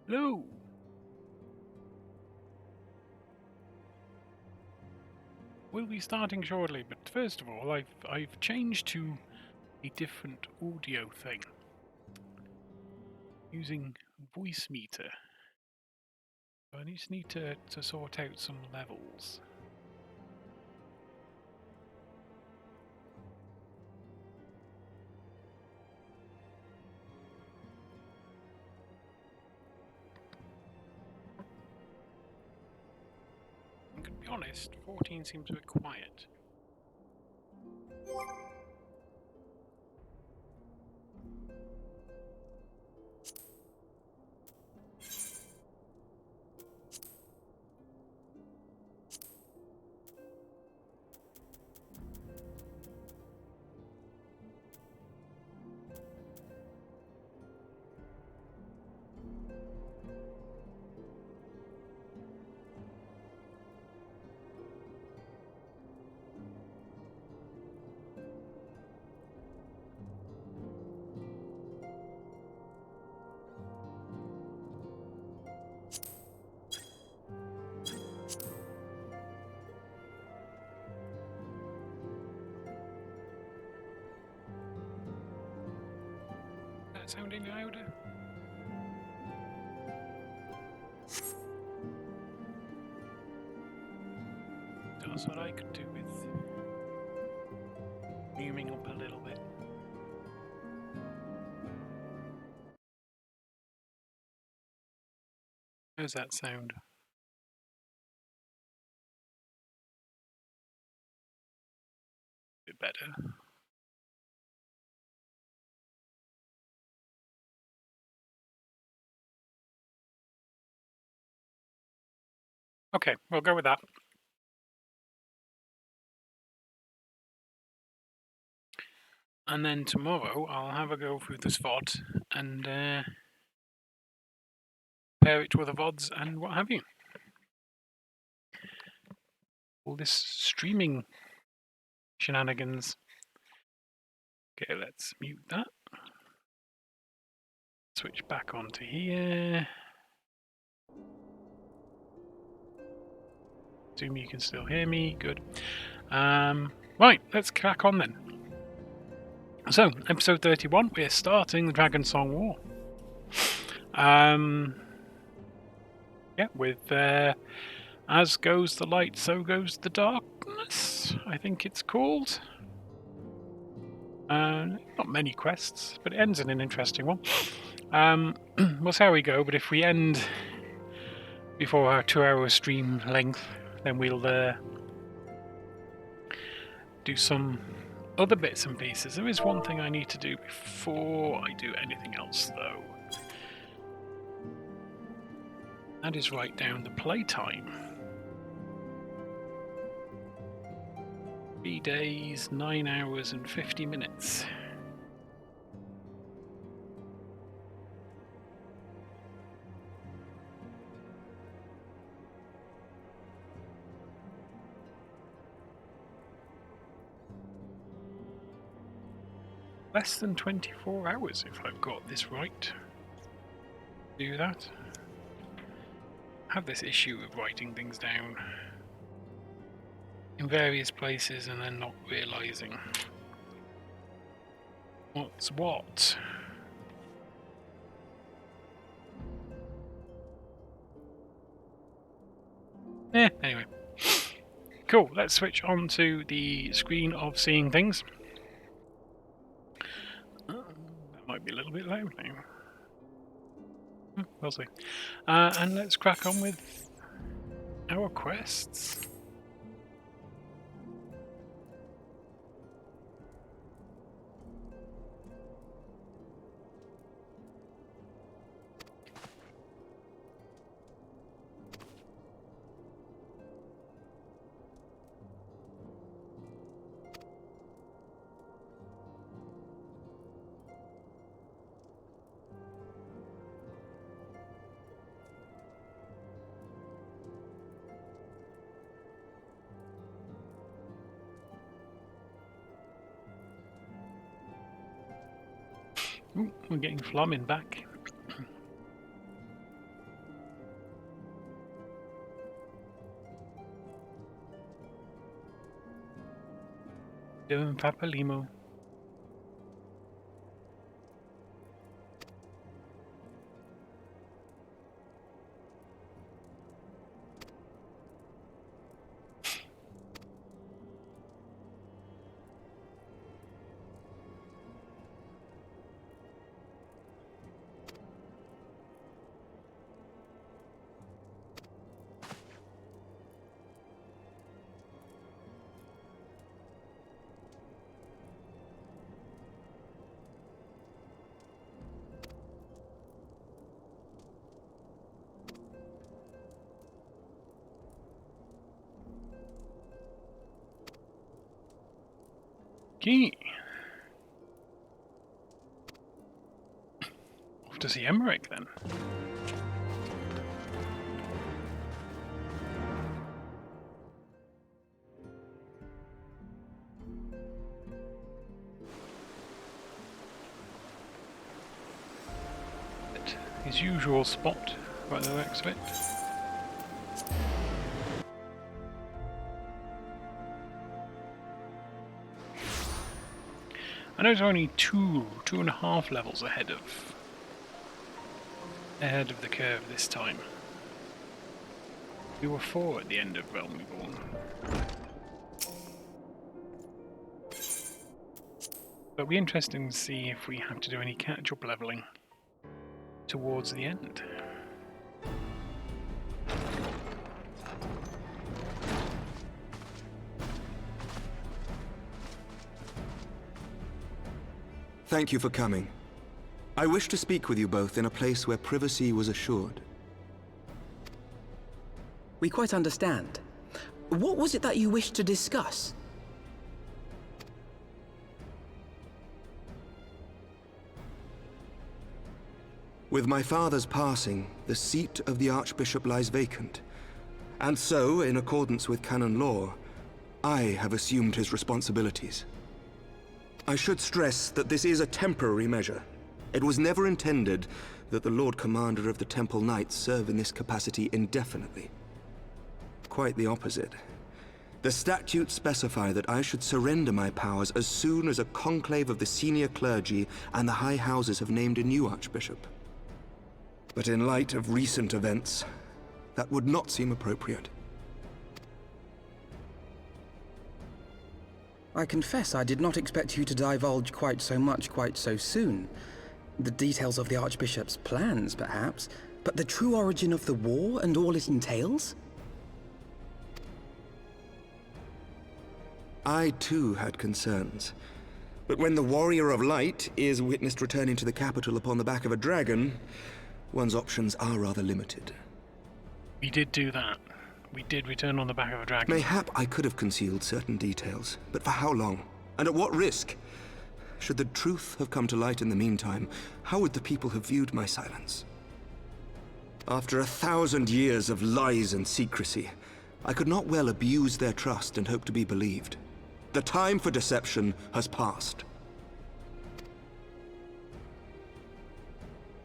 Hello. We'll be starting shortly, but first of all, I've changed to a different audio thing using voice meter. I just need to sort out some levels. I'm going to be honest, 14 seems a bit quiet. Is that sounding louder? That's what I could do with zooming up a little bit. How's that sound? A bit better. Okay, we'll go with that. And then tomorrow I'll have a go through this VOD and pair it with the VODs and what have you. All this streaming shenanigans. Okay, let's mute that. Switch back onto here. Assume you can still hear me. Good. Right, let's crack on then. So, episode 31, we're starting the Dragonsong War. Yeah, with as goes the light, so goes the darkness, I think it's called. Not many quests, but it ends in an interesting one. We'll see how we go, but if we end before our 2-hour stream length, then we'll do some other bits and pieces. There is one thing I need to do before I do anything else, though. That is write down the playtime. 3 days, 9 hours and 50 minutes. Less than 24 hours, if I've got this right. Do that. I have this issue of writing things down in various places and then not realising what's what. Anyway. Cool, let's switch on to the screen of seeing things. That might be a little bit loud now. We'll see. And let's crack on with our quests. Ooh, we're getting Flamin back. Doing Papa Limo. Okay. Off to see Emmerich then. His usual spot, by the looks of it. I know it's only two and a half levels ahead of the curve this time. We were 4 at the end of Realm Reborn. But it'll be interesting to see if we have to do any catch-up leveling towards the end. Thank you for coming. I wish to speak with you both in a place where privacy was assured. We quite understand. What was it that you wished to discuss? With my father's passing, the seat of the Archbishop lies vacant. And so, in accordance with canon law, I have assumed his responsibilities. I should stress that this is a temporary measure. It was never intended that the Lord Commander of the Temple Knights serve in this capacity indefinitely. Quite the opposite. The statutes specify that I should surrender my powers as soon as a conclave of the senior clergy and the high houses have named a new archbishop. But in light of recent events, that would not seem appropriate. I confess I did not expect you to divulge quite so much quite so soon. The details of the Archbishop's plans, perhaps, but the true origin of the war and all it entails? I too had concerns. But when the Warrior of Light is witnessed returning to the capital upon the back of a dragon, one's options are rather limited. We did do that. We did return on the back of a dragon. Mayhap I could have concealed certain details, but for how long? And at what risk? Should the truth have come to light in the meantime, how would the people have viewed my silence? After 1,000 years of lies and secrecy, I could not well abuse their trust and hope to be believed. The time for deception has passed.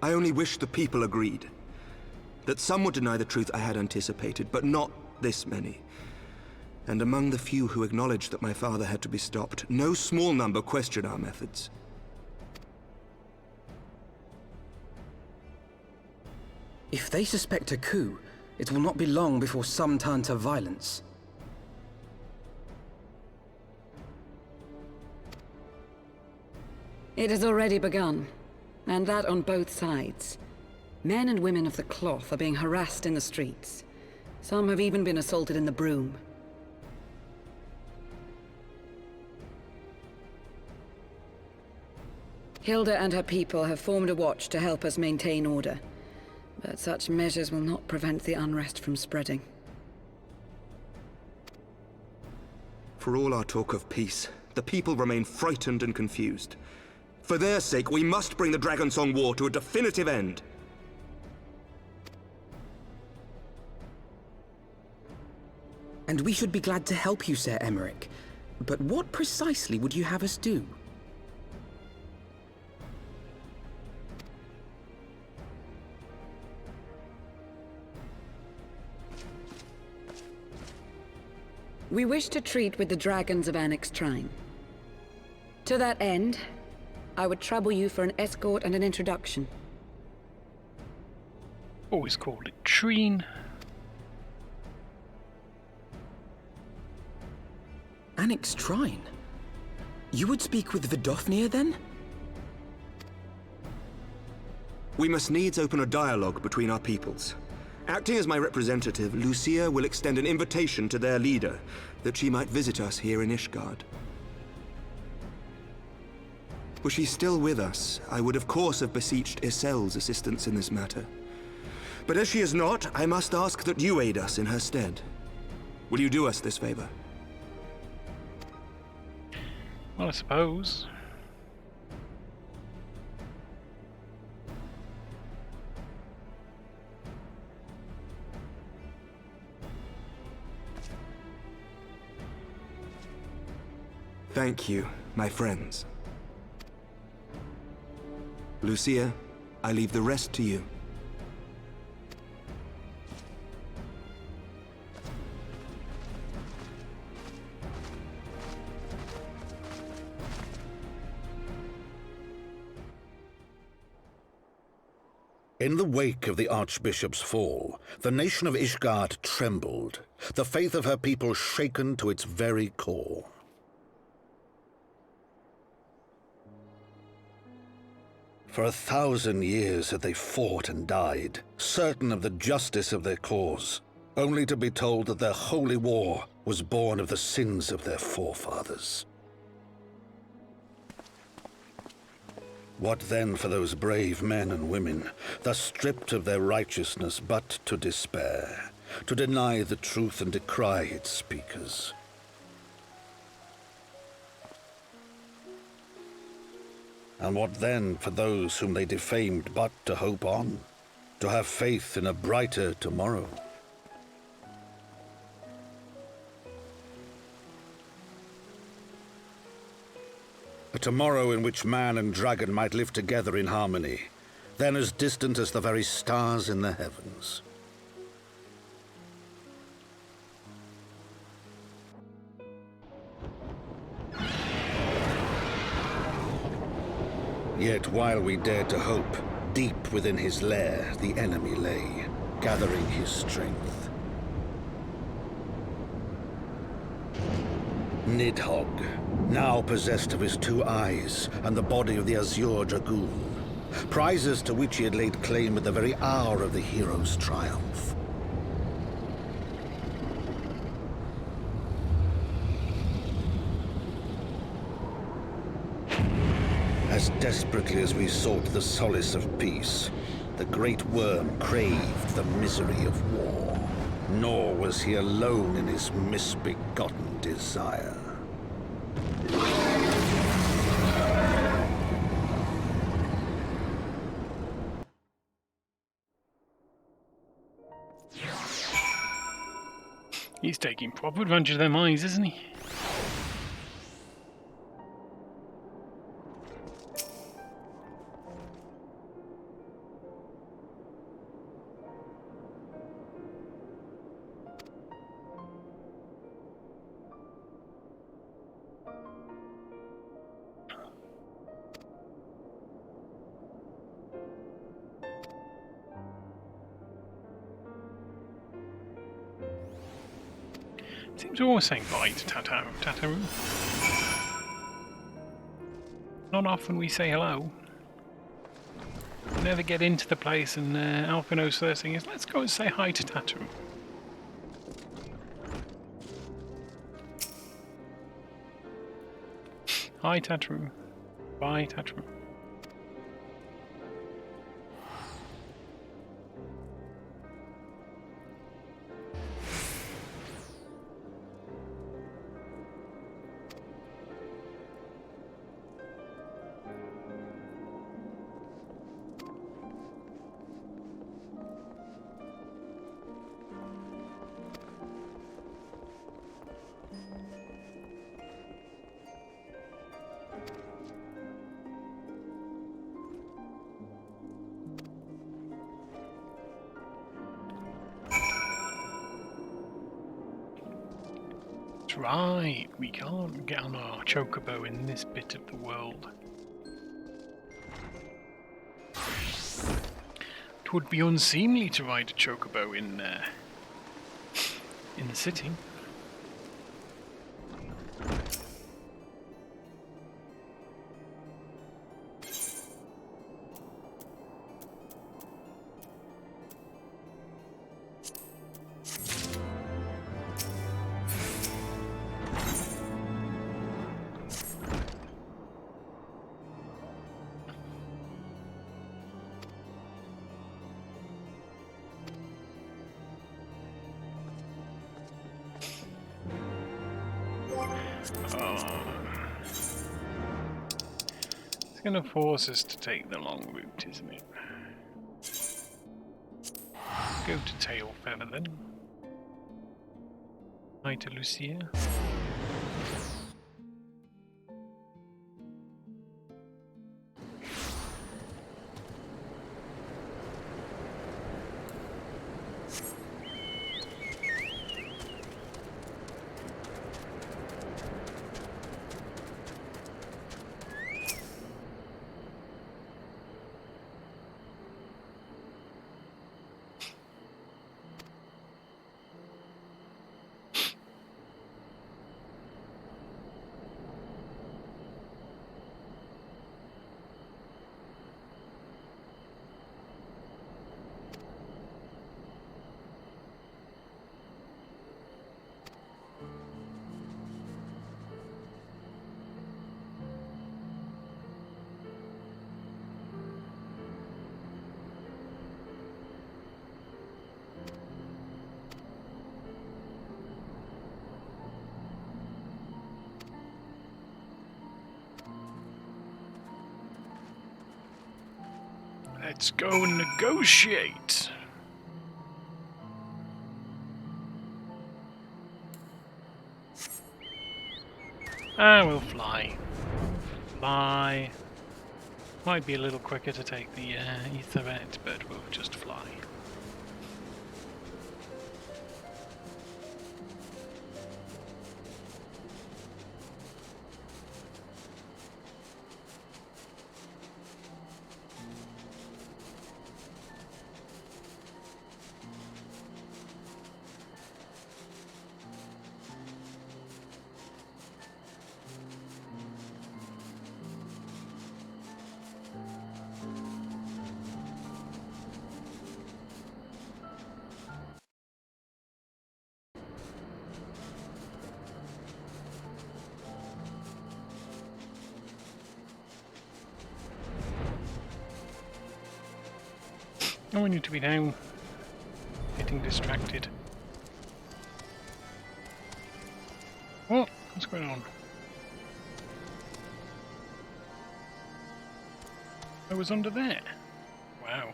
I only wish the people agreed. That some would deny the truth I had anticipated, but not this many. And among the few who acknowledged that my father had to be stopped, no small number questioned our methods. If they suspect a coup, it will not be long before some turn to violence. It has already begun, and that on both sides. Men and women of the cloth are being harassed in the streets. Some have even been assaulted in the Broom. Hilda and her people have formed a watch to help us maintain order. But such measures will not prevent the unrest from spreading. For all our talk of peace, the people remain frightened and confused. For their sake, we must bring the Dragonsong War to a definitive end. And we should be glad to help you, Sir Emmerich. But what precisely would you have us do? We wish to treat with the dragons of Annex Trine. To that end, I would trouble you for an escort and an introduction. Always called it Treen. Annex Shrine? You would speak with Vidofnir then? We must needs open a dialogue between our peoples. Acting as my representative, Lucia will extend an invitation to their leader, that she might visit us here in Ishgard. Were she still with us, I would of course have beseeched Isel's assistance in this matter. But as she is not, I must ask that you aid us in her stead. Will you do us this favor? Well, I suppose. Thank you, my friends. Lucia, I leave the rest to you. In the wake of the Archbishop's fall, the nation of Ishgard trembled, the faith of her people shaken to its very core. For 1,000 years had they fought and died, certain of the justice of their cause, only to be told that their holy war was born of the sins of their forefathers. What then for those brave men and women, thus stripped of their righteousness but to despair, to deny the truth and decry its speakers? And what then for those whom they defamed but to hope on, to have faith in a brighter tomorrow? A tomorrow in which man and dragon might live together in harmony, then as distant as the very stars in the heavens. Yet while we dared to hope, deep within his lair the enemy lay, gathering his strength. Nidhogg, now possessed of his 2 eyes and the body of the Azure Dragoon, prizes to which he had laid claim at the very hour of the hero's triumph. As desperately as we sought the solace of peace, the great worm craved the misery of war. Nor was he alone in his misbegotten desire. He's taking proper advantage of their minds, isn't he? Seems we're always saying bye to Tataru. Not often we say hello. We never get into the place, and Alphino's first thing is, let's go and say hi to Tataru. Hi Tataru. Bye Tataru. That's right, we can't get on our chocobo in this bit of the world. It would be unseemly to ride a chocobo in the city. It's going to force us to take the long route, isn't it? Go to Tail Feather then. Hi to Lucia. Let's go and negotiate. We'll fly. Fly. Might be a little quicker to take the Aetherette, but we'll just fly. Oh, we need to be down. Getting distracted. What? What's going on? I was under there. Wow.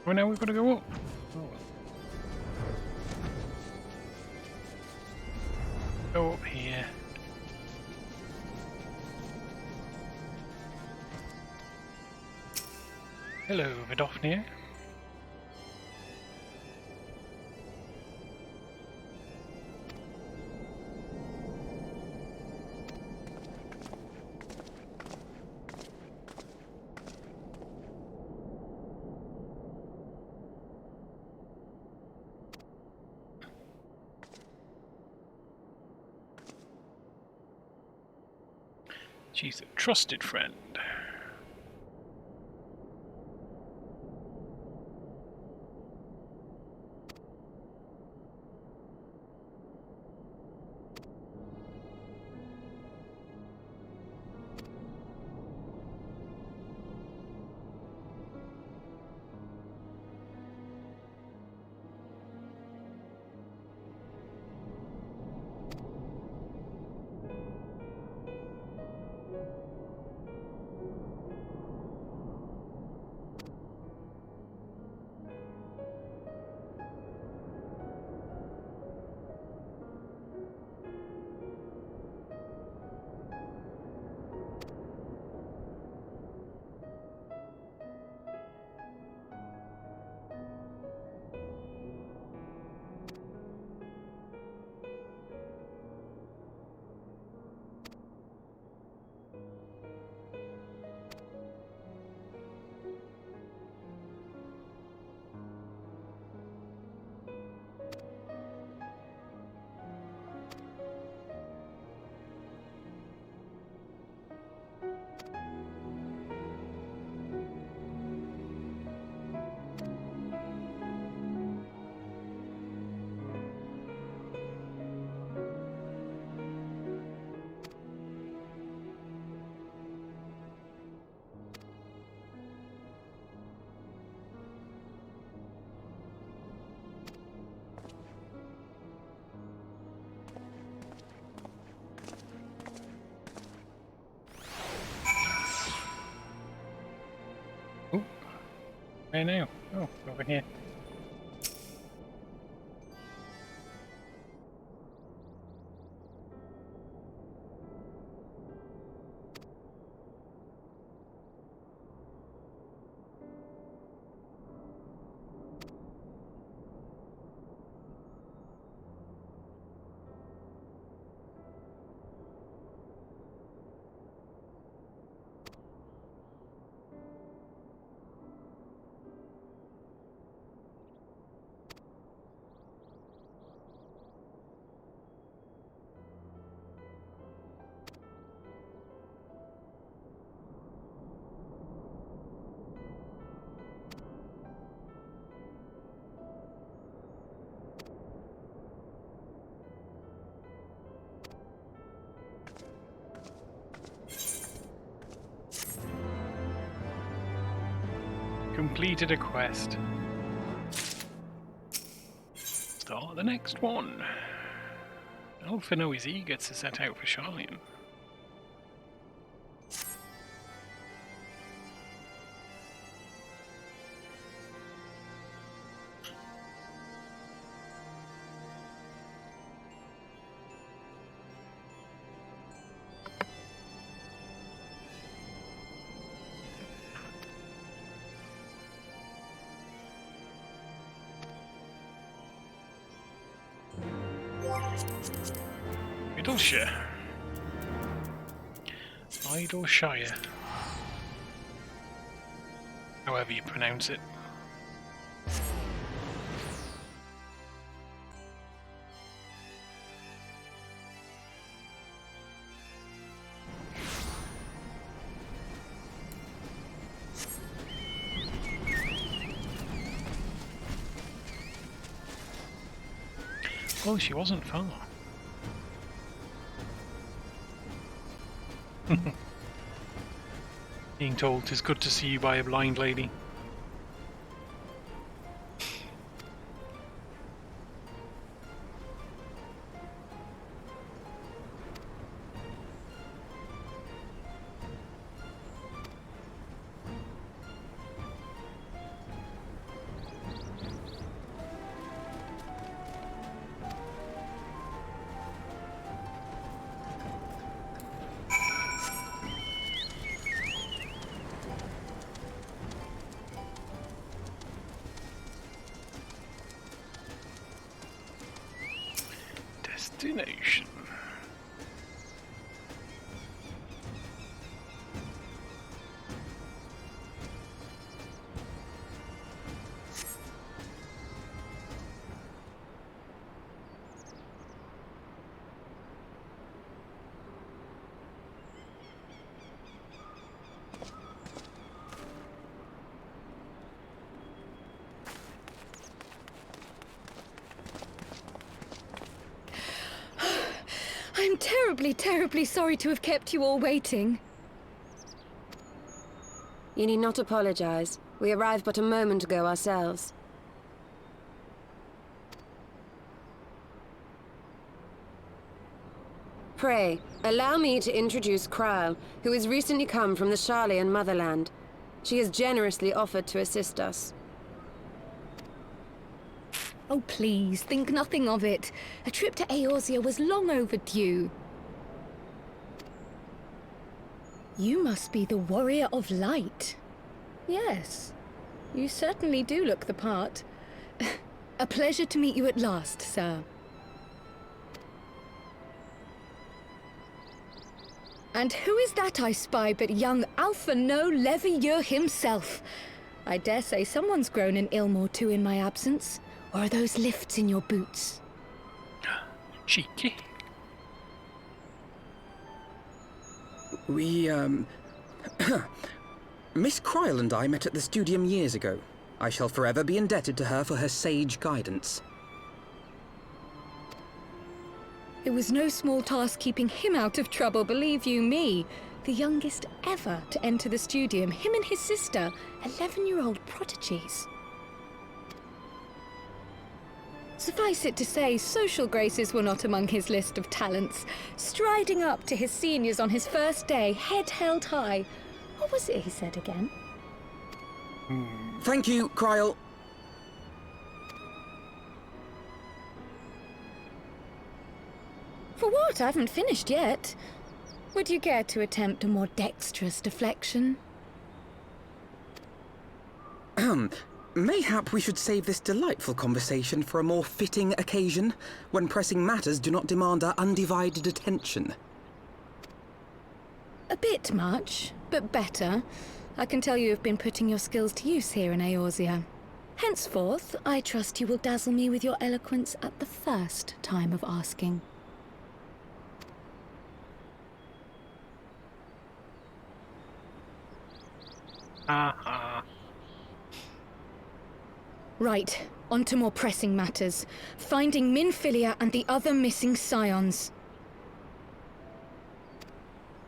Well, now we've got to go up. Oh, well. Go up here. Hello, Vidofnir. She's a trusted friend. Where now? Oh, over here. Completed a quest. Start the next one. Alphino is eager to set out for Charlian. Idleshire. Idleshire. However you pronounce it. Well, she wasn't far. Being told 'tis good to see you by a blind lady. Destination. I'm terribly, terribly sorry to have kept you all waiting. You need not apologize. We arrived but a moment ago ourselves. Pray, allow me to introduce Kryle, who has recently come from the Charlian motherland. She has generously offered to assist us. Oh, please, think nothing of it. A trip to Eorzea was long overdue. You must be the Warrior of Light. Yes, you certainly do look the part. A pleasure to meet you at last, sir. And who is that I spy but young Alphino Levieux himself? I dare say someone's grown an ilm or two in my absence. Or are those lifts in your boots? Cheeky. We, Miss Kryle and I met at the studium years ago. I shall forever be indebted to her for her sage guidance. It was no small task keeping him out of trouble, believe you me. The youngest ever to enter the studium, him and his sister, 11-year-old prodigies. Suffice it to say, social graces were not among his list of talents. Striding up to his seniors on his first day, head held high. What was it he said again? Thank you, Kryl. For what? I haven't finished yet. Would you care to attempt a more dexterous deflection? Mayhap we should save this delightful conversation for a more fitting occasion, when pressing matters do not demand our undivided attention. A bit much, but better. I can tell you have been putting your skills to use here in Eorzea. Henceforth, I trust you will dazzle me with your eloquence at the first time of asking. Right, on to more pressing matters. Finding Minfilia and the other missing scions.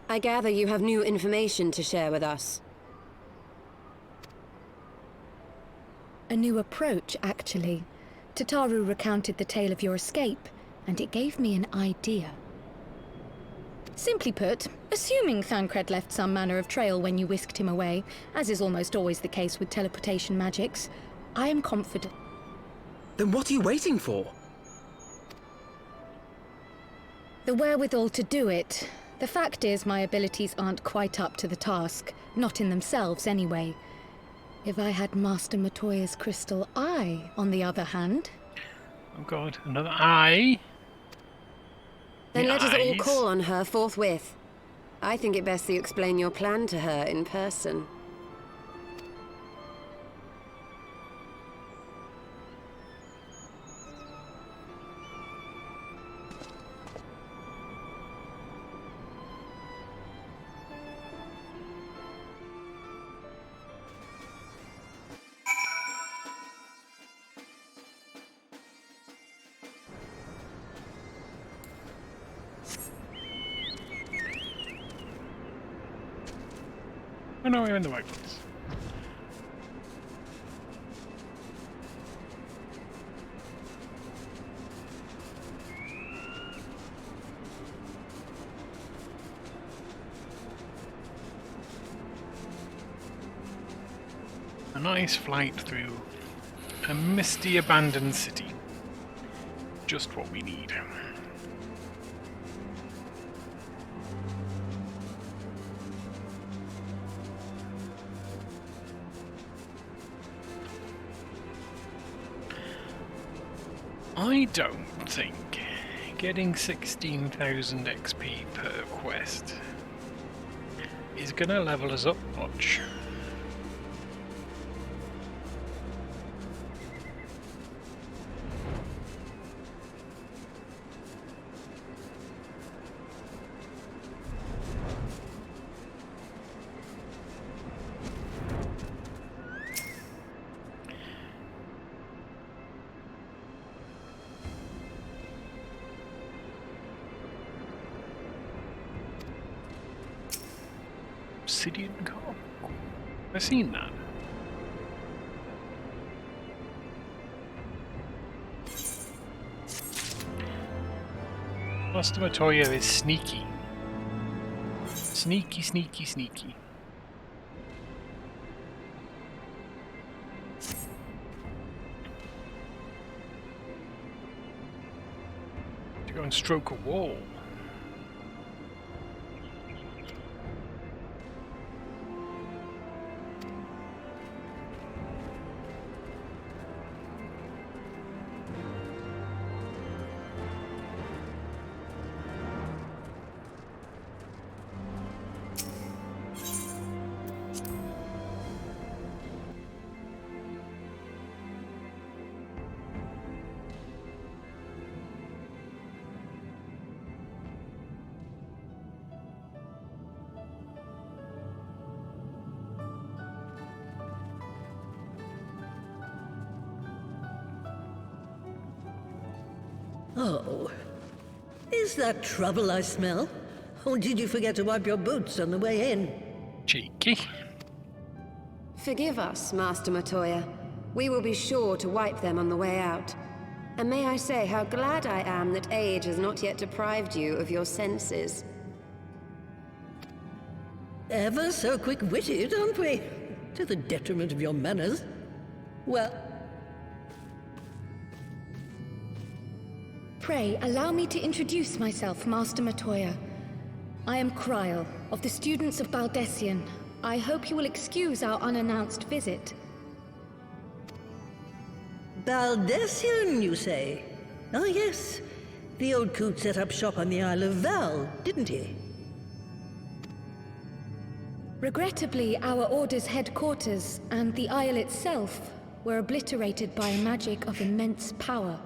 I gather you have new information to share with us. A new approach, actually. Tataru recounted the tale of your escape, and it gave me an idea. Simply put, assuming Thancred left some manner of trail when you whisked him away, as is almost always the case with teleportation magics, I am confident. Then what are you waiting for? The wherewithal to do it. The fact is, my abilities aren't quite up to the task. Not in themselves, anyway. If I had Master Matoya's crystal eye, on the other hand... Oh god, another eye? Then let us all Eyes? call on her forthwith. I think it best that you explain your plan to her in person. Oh no, we're in the right place. A nice flight through a misty abandoned city. Just what we need. I don't think getting 16,000 XP per quest is gonna level us up much. Obsidian car? I've seen that. Master Matoya is sneaky. Sneaky, sneaky, sneaky. To go and stroke a wall. Oh. Is that trouble I smell? Or did you forget to wipe your boots on the way in? Cheeky. Forgive us, Master Matoya. We will be sure to wipe them on the way out. And may I say how glad I am that age has not yet deprived you of your senses. Ever so quick-witted, aren't we? To the detriment of your manners. Well, Pray, allow me to introduce myself, Master Matoya. I am Kryl, of the students of Baldessian. I hope you will excuse our unannounced visit. Baldessian, you say? Ah, yes. The old coot set up shop on the Isle of Val, didn't he? Regrettably, our order's headquarters and the Isle itself were obliterated by a magic of immense power.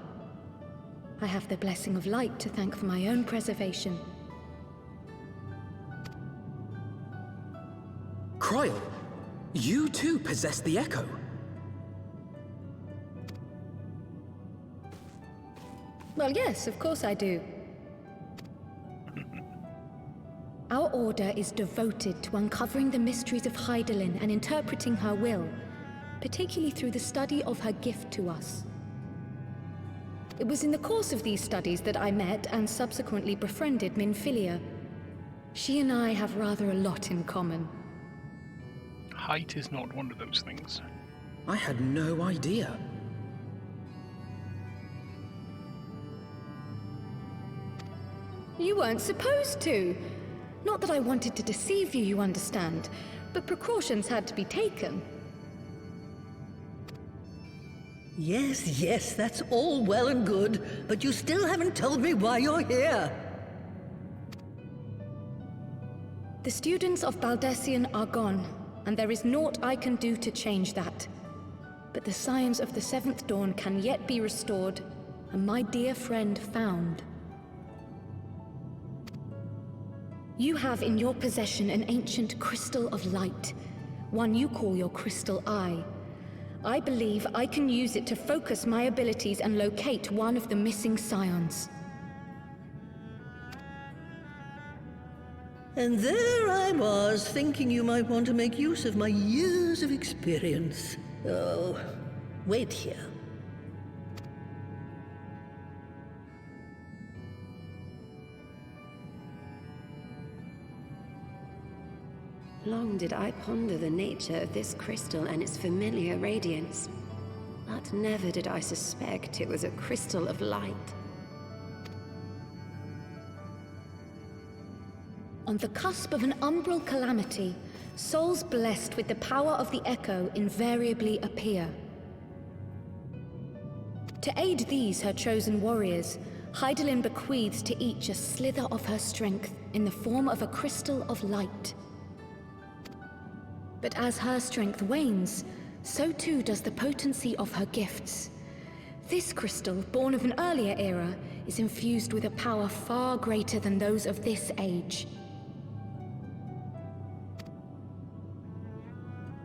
I have the blessing of light to thank for my own preservation. Kryl, you too possess the Echo. Well, yes, of course I do. Our order is devoted to uncovering the mysteries of Hydaelyn and interpreting her will, particularly through the study of her gift to us. It was in the course of these studies that I met and subsequently befriended Minfilia. She and I have rather a lot in common. Height is not one of those things. I had no idea. You weren't supposed to. Not that I wanted to deceive you, you understand, but precautions had to be taken. Yes, that's all well and good, but you still haven't told me why you're here. The students of Baldessian are gone, and there is naught I can do to change that. But the science of the Seventh Dawn can yet be restored, and my dear friend found. You have in your possession an ancient crystal of light, one you call your crystal eye. I believe I can use it to focus my abilities and locate one of the missing scions. And there I was, thinking you might want to make use of my years of experience. Oh, wait here. Long did I ponder the nature of this crystal and its familiar radiance, but never did I suspect it was a crystal of light. On the cusp of an umbral calamity, souls blessed with the power of the Echo invariably appear. To aid these, her chosen warriors, Hydaelyn bequeaths to each a slither of her strength in the form of a crystal of light. But as her strength wanes, so too does the potency of her gifts. This crystal, born of an earlier era, is infused with a power far greater than those of this age.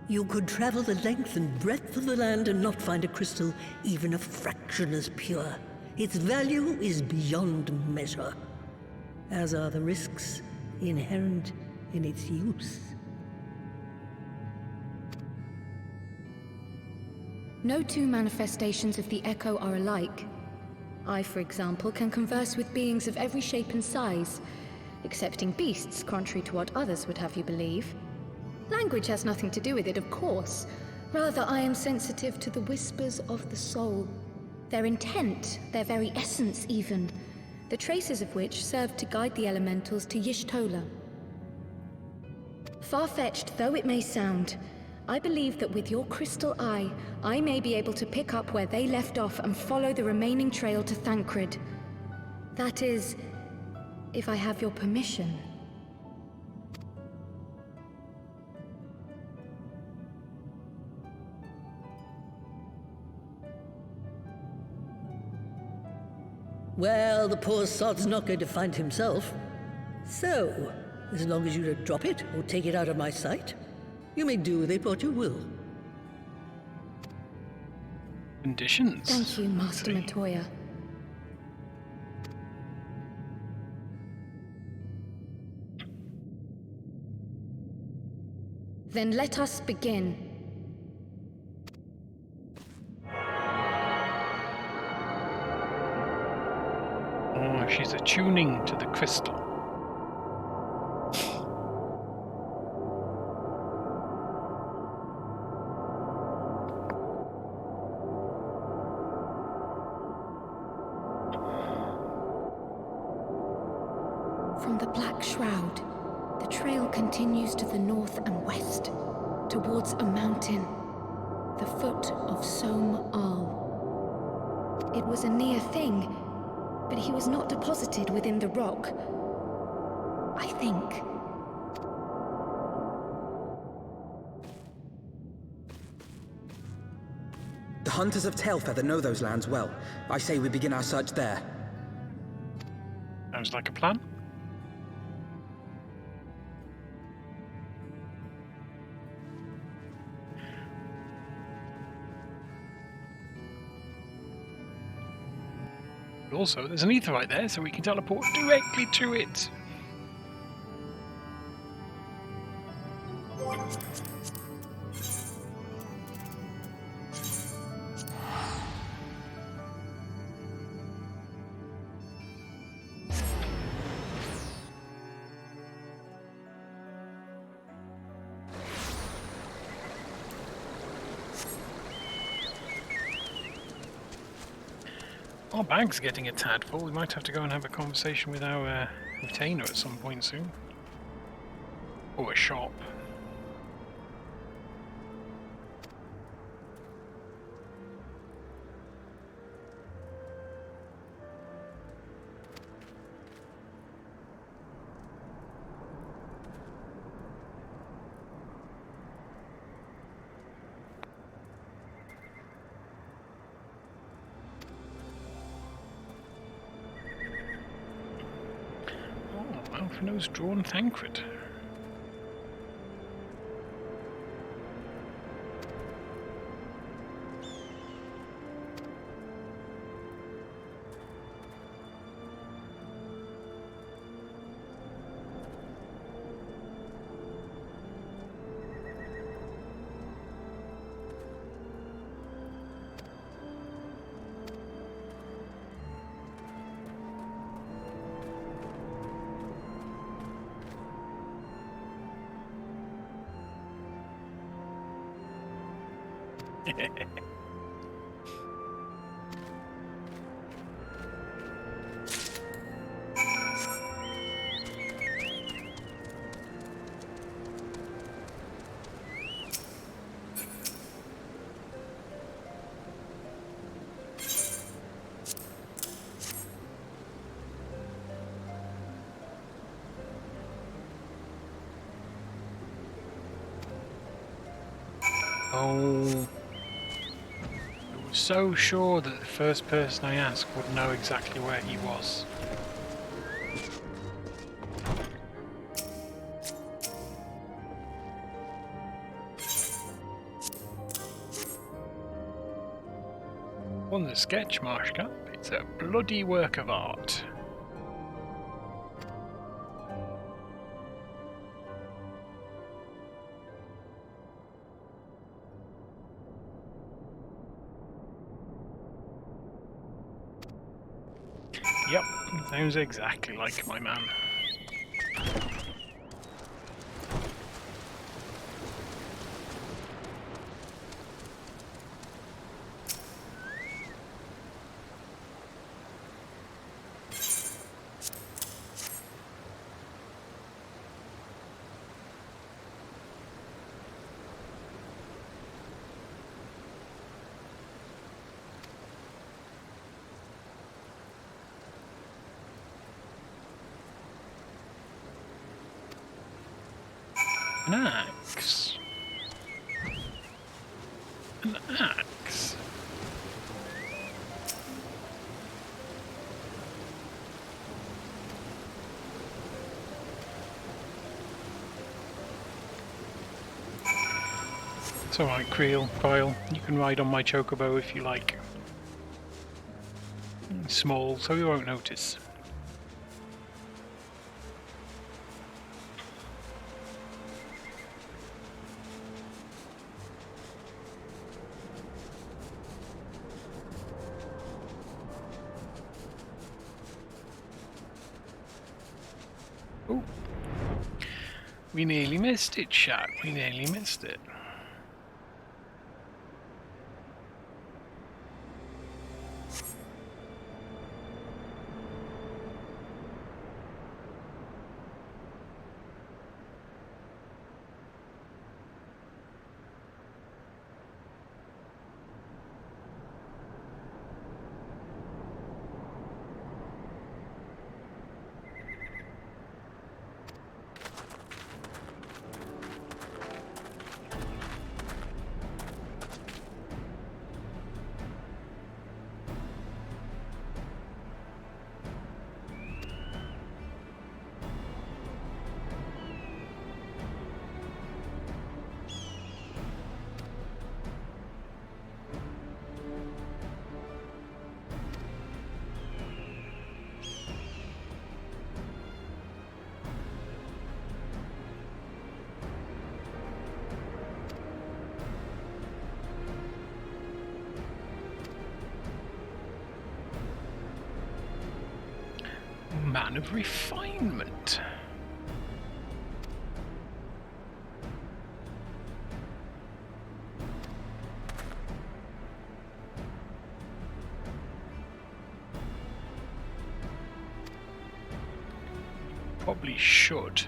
You could travel the length and breadth of the land and not find a crystal even a fraction as pure. Its value is beyond measure, as are the risks inherent in its use. No two manifestations of the Echo are alike. I, for example, can converse with beings of every shape and size, excepting beasts, contrary to what others would have you believe. Language has nothing to do with it, of course. Rather, I am sensitive to the whispers of the soul. Their intent, their very essence even, the traces of which serve to guide the elementals to Y'shtola. Far-fetched though it may sound, I believe that with your crystal eye, I may be able to pick up where they left off and follow the remaining trail to Thancred. That is, if I have your permission. Well, the poor sod's not going to find himself. So, as long as you don't drop it or take it out of my sight, you may do with it what you will. Conditions. Thank you, Master Matoya. Then let us begin. Oh, she's attuning to the crystal. The Black Shroud. The trail continues to the north and west, towards a mountain, the foot of Som Al. It was a near thing, but he was not deposited within the rock. I think. The hunters of Tailfeather know those lands well. I say we begin our search there. Sounds like a plan. But also, there's an aetheryte there, so we can teleport directly to it. Our bag's getting a tad full. We might have to go and have a conversation with our retainer at some point soon. Or a shop. Alphino's drawn Thancred. Oh, I was so sure that the first person I asked would know exactly where he was. On the sketch, Marshka, it's a bloody work of art. Yep, sounds exactly like my man. An axe. An axe. It's alright, Creel, Kyle. You can ride on my chocobo if you like. It's small, so you won't notice. Oh, we nearly missed it, chat. We nearly missed it. man of refinement. Probably should.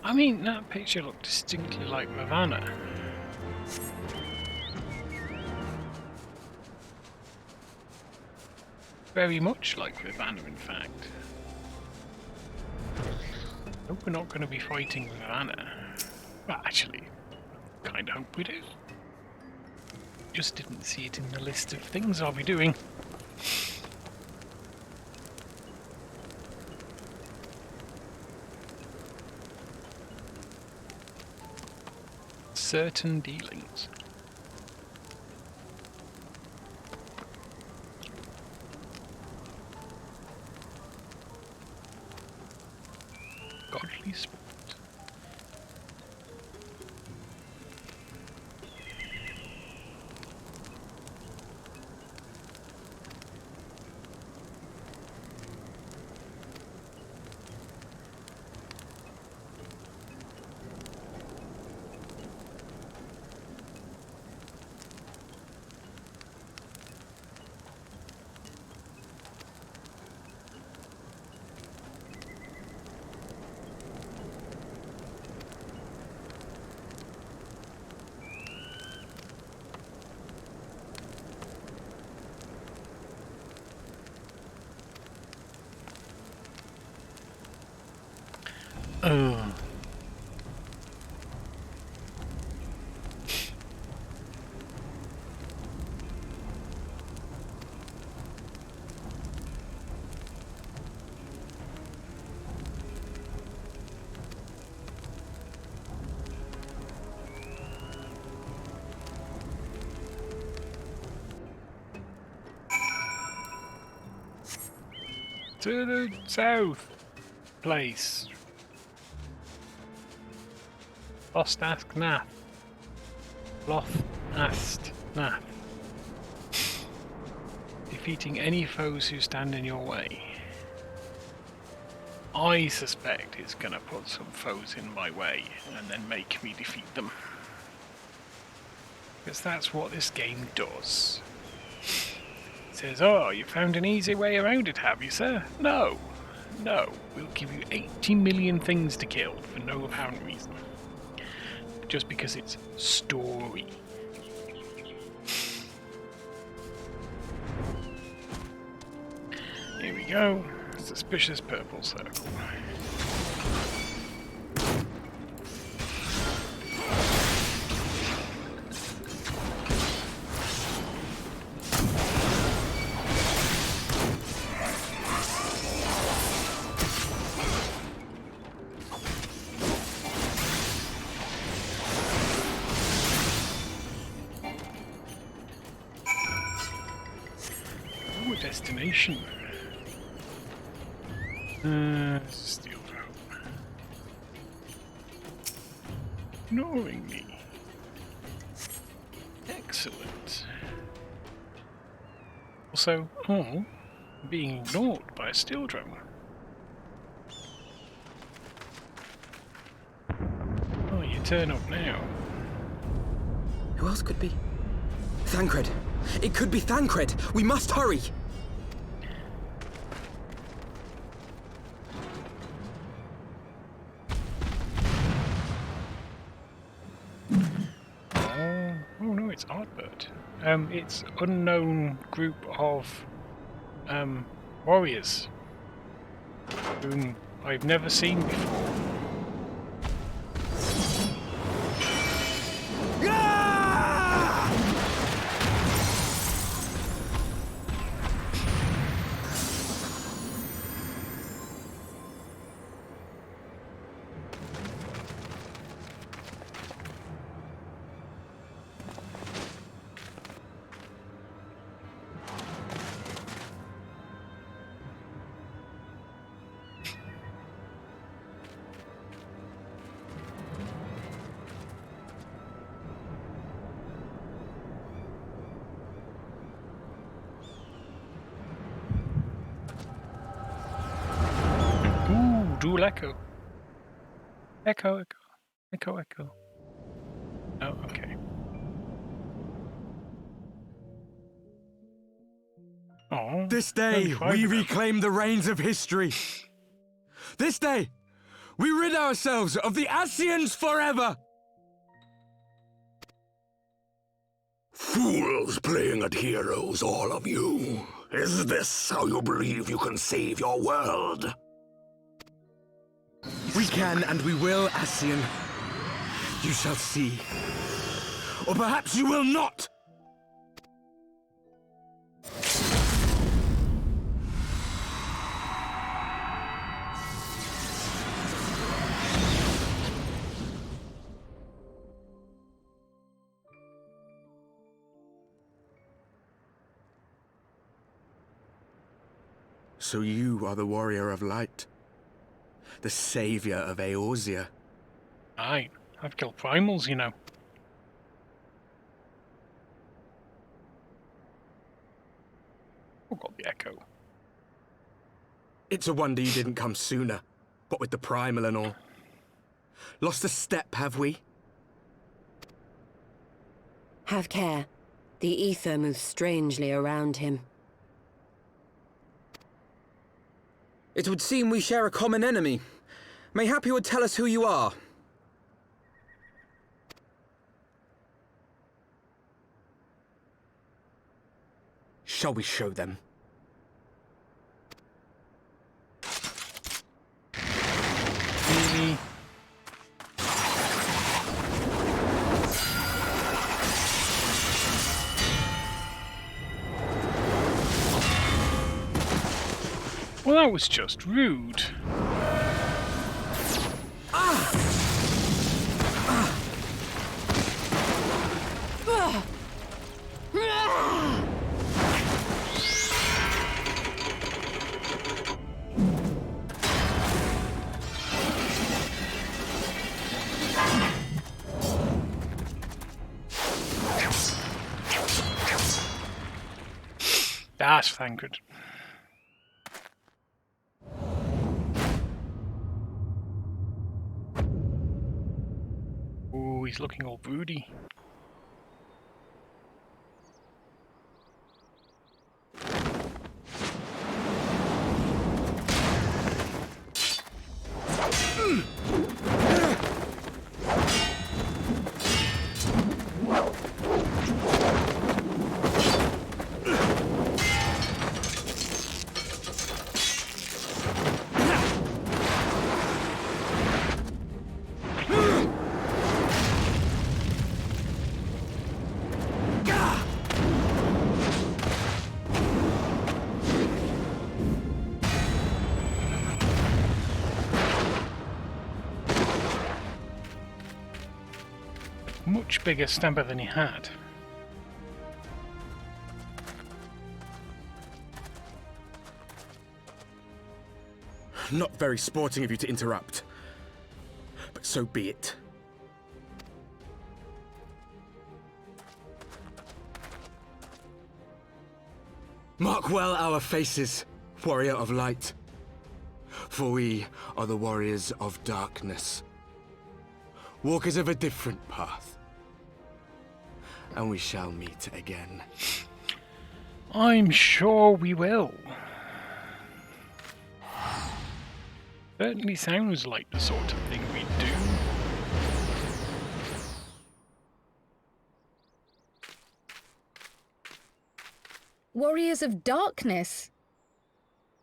I mean, that picture looked distinctly like Ravana. Very much like Ravana, in fact. Hope we're not going to be fighting Ravana. Well, actually, kind of hope we do. Just didn't see it in the list of things I'll be doing. Certain dealings. Godly sport. To the south place. Lost Ask Nath. Loth Ast Nath. Defeating any foes who stand in your way. I suspect it's gonna put some foes in my way and then make me defeat them. Because that's what this game does. Says, oh, you found an easy way around it, have you, sir? No. No. We'll give you 80 million things to kill for no apparent reason. Just because it's story. Here we go. Suspicious purple circle. Destination. Steel rope. Ignoring me. Excellent. Also, being ignored by a steel drum. Oh, you turn up now. Who else could be? Thancred! It could be Thancred! We must hurry! Oh no, it's Ardbert. It's unknown group of warriors whom I've never seen before. Ooh, dual echo. Echo, echo, echo, echo. Oh, okay. Oh, This day, we reclaim the reins of history. This day, we rid ourselves of the Ascians forever! Fools playing at heroes, all of you. Is this how you believe you can save your world? We can and we will, Ascian. You shall see. Or perhaps you will not! So you are the warrior of light, the savior of Eorzea. Aye, I've killed primals, you know. Oh, got the echo. It's a wonder you didn't come sooner, what with the primal and all. Lost a step, have we? Have care. The ether moves strangely around him. It would seem we share a common enemy. Mayhap you would tell us who you are. Shall we show them? Really? Well, that was just rude. That's Thancred. Ooh, he's looking all broody. Much bigger stamper than he had. Not very sporting of you to interrupt, but so be it. Mark well our faces, warrior of light, for we are the warriors of darkness, walkers of a different path, and we shall meet again. I'm sure we will. Certainly sounds like the sort of thing we'd do. Warriors of Darkness?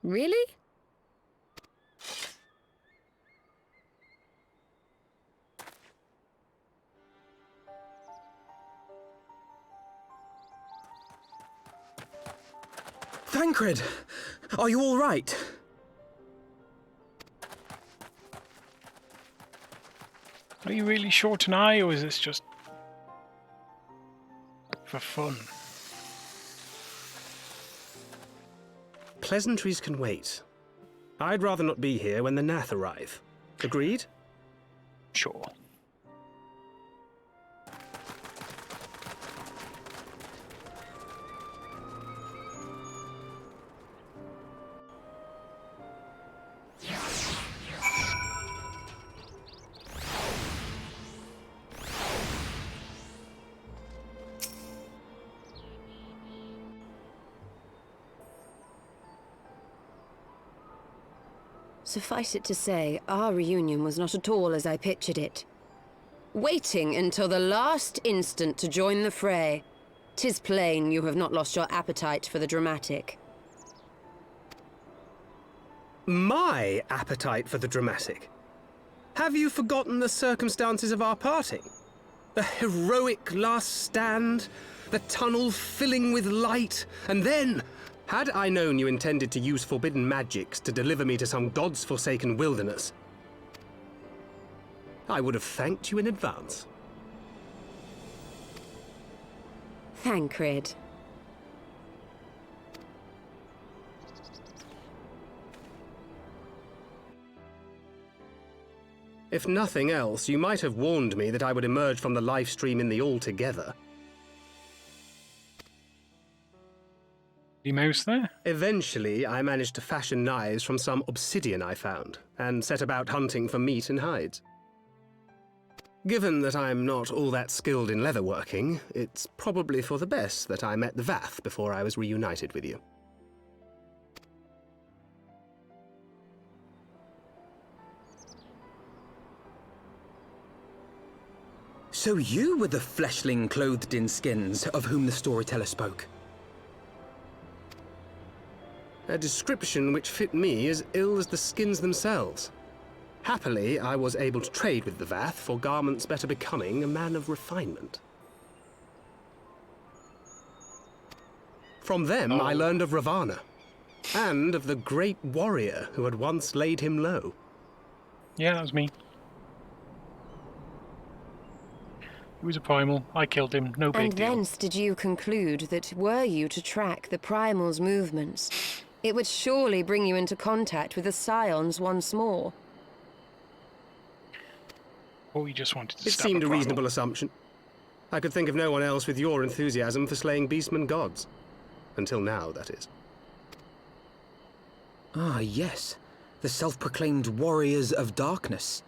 Really? Thancred! Are you all right? Are you really short an eye, or is this just for fun? Pleasantries can wait. I'd rather not be here when the Nath arrive. Agreed? Sure. Suffice it to say, our reunion was not at all as I pictured it. Waiting until the last instant to join the fray. 'Tis plain you have not lost your appetite for the dramatic. My appetite for the dramatic? Have you forgotten the circumstances of our parting? The heroic last stand, the tunnel filling with light, and then, had I known you intended to use forbidden magics to deliver me to some god's forsaken wilderness, I would have thanked you in advance. Thancred. If nothing else, you might have warned me that I would emerge from the live stream in the altogether. Mouse there? Eventually, I managed to fashion knives from some obsidian I found, and set about hunting for meat and hides. Given that I'm not all that skilled in leatherworking, it's probably for the best that I met the Vath before I was reunited with you. So you were the fleshling clothed in skins of whom the storyteller spoke? A description which fit me as ill as the skins themselves. Happily, I was able to trade with the Vath for garments better becoming a man of refinement. From them, I learned of Ravana, and of the great warrior who had once laid him low. Yeah, that was me. He was a primal. I killed him. No big deal. And thence did you conclude that were you to track the primal's movements, it would surely bring you into contact with the Scions once more? Or we just wanted to It stab seemed a primal. reasonable assumption. I could think of no one else with your enthusiasm for slaying beastmen gods. Until now, that is. Ah, yes. The self-proclaimed warriors of darkness.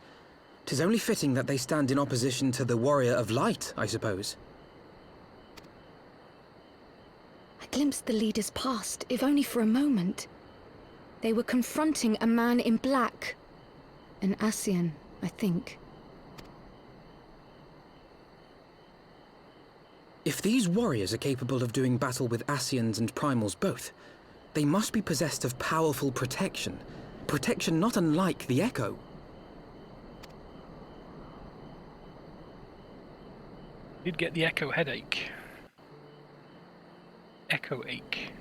'Tis only fitting that they stand in opposition to the warrior of light, I suppose. I glimpsed the leaders past, if only for a moment. They were confronting a man in black. An Ascian, I think. If these warriors are capable of doing battle with Ascians and Primals both, they must be possessed of powerful protection. Protection not unlike the Echo. Did get the echo headache. Echo ache.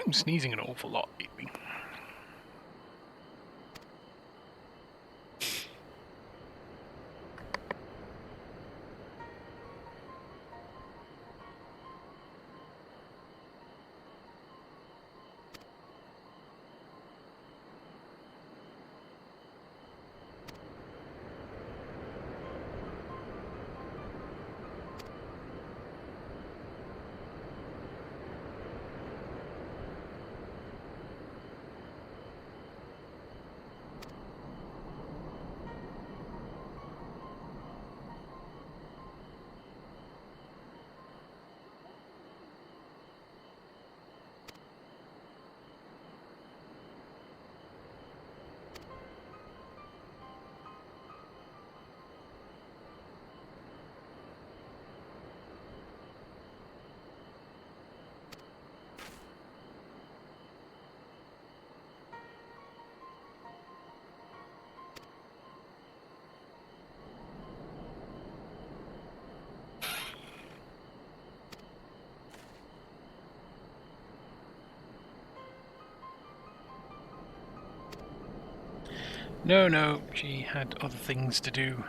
I'm sneezing an awful lot lately. No, she had other things to do.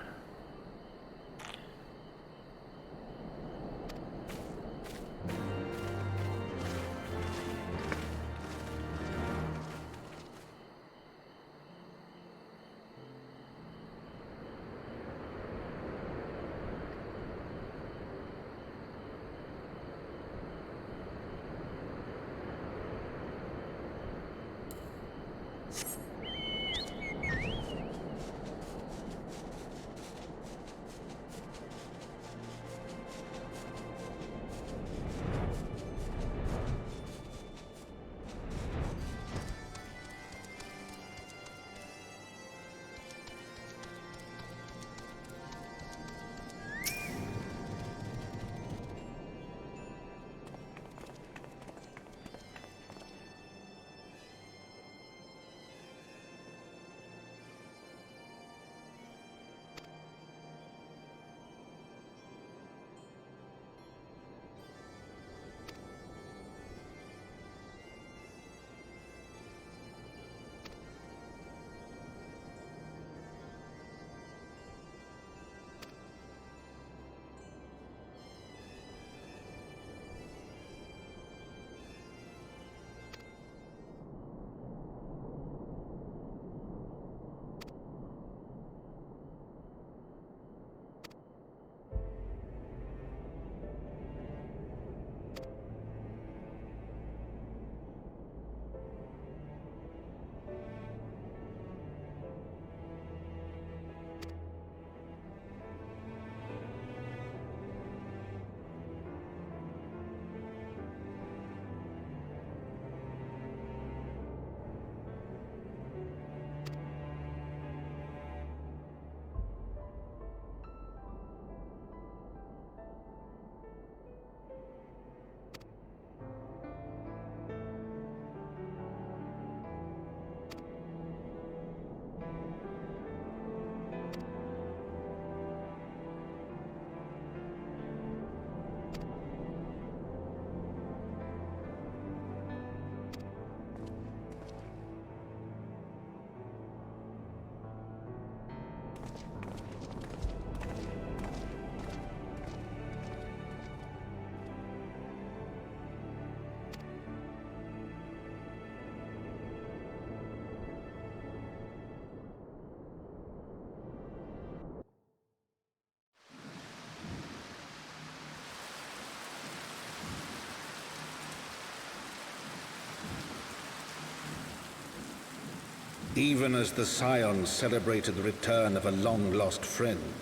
Even as the Scions celebrated the return of a long-lost friend,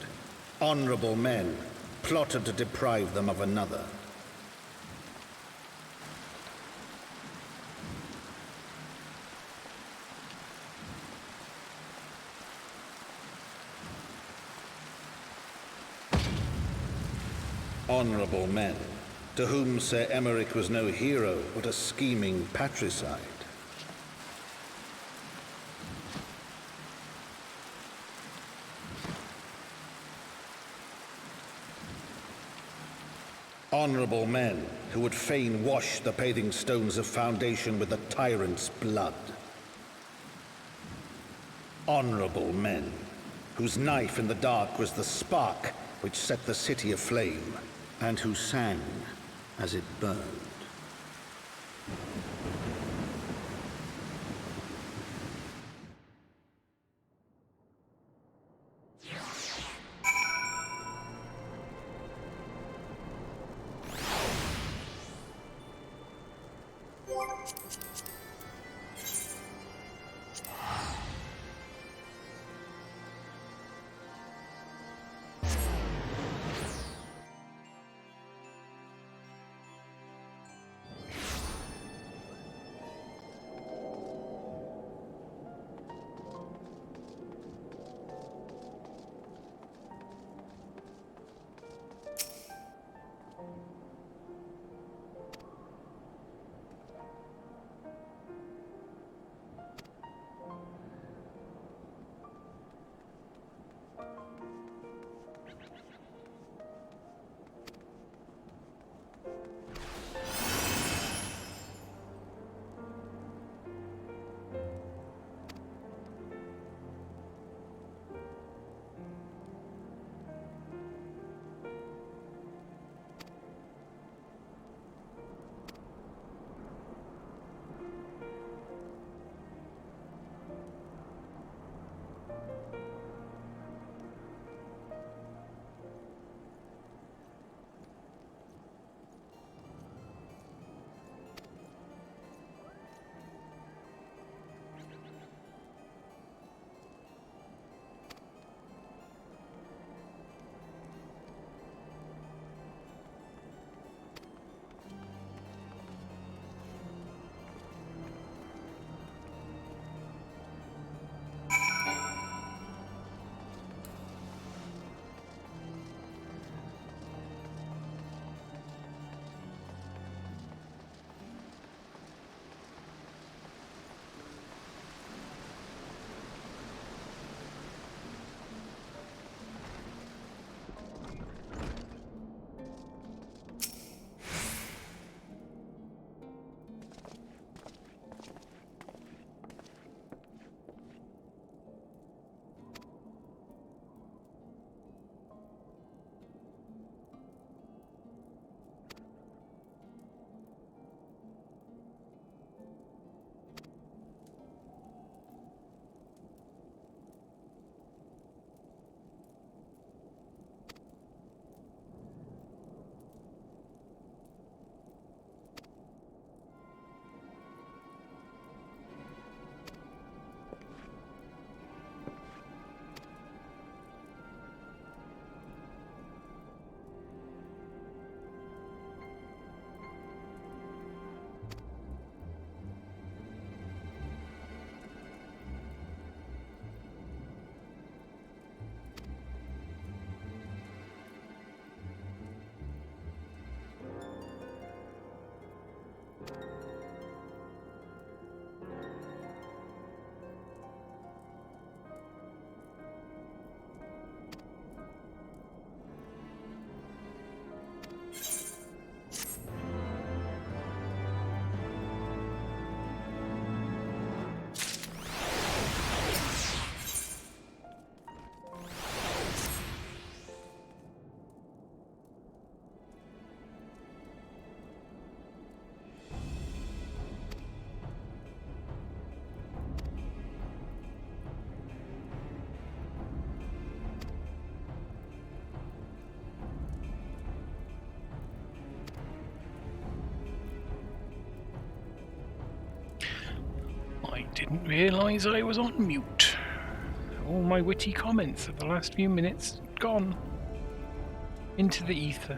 honorable men plotted to deprive them of another. Honorable men, to whom Sir Emeric was no hero, but a scheming patricide. Honorable men who would fain wash the paving stones of foundation with the tyrant's blood. Honorable men whose knife in the dark was the spark which set the city aflame, and who sang as it burned. didn't realise I was on mute. All my witty comments of the last few minutes gone into the ether.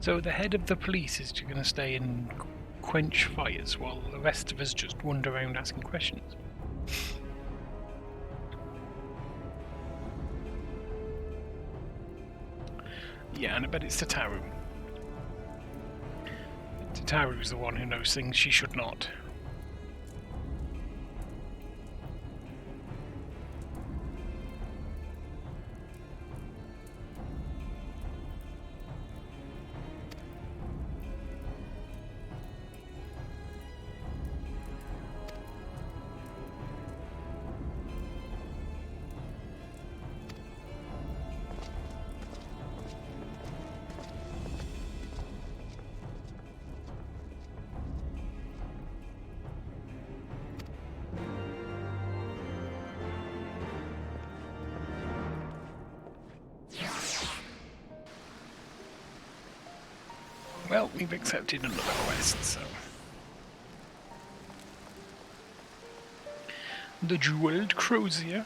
So the head of the police is going to stay and quench fires while the rest of us just wander around asking questions. Yeah, and I bet it's Tataru. Tataru's the one who knows things she should not. Well, we've accepted another quest, so... The Jeweled Crozier.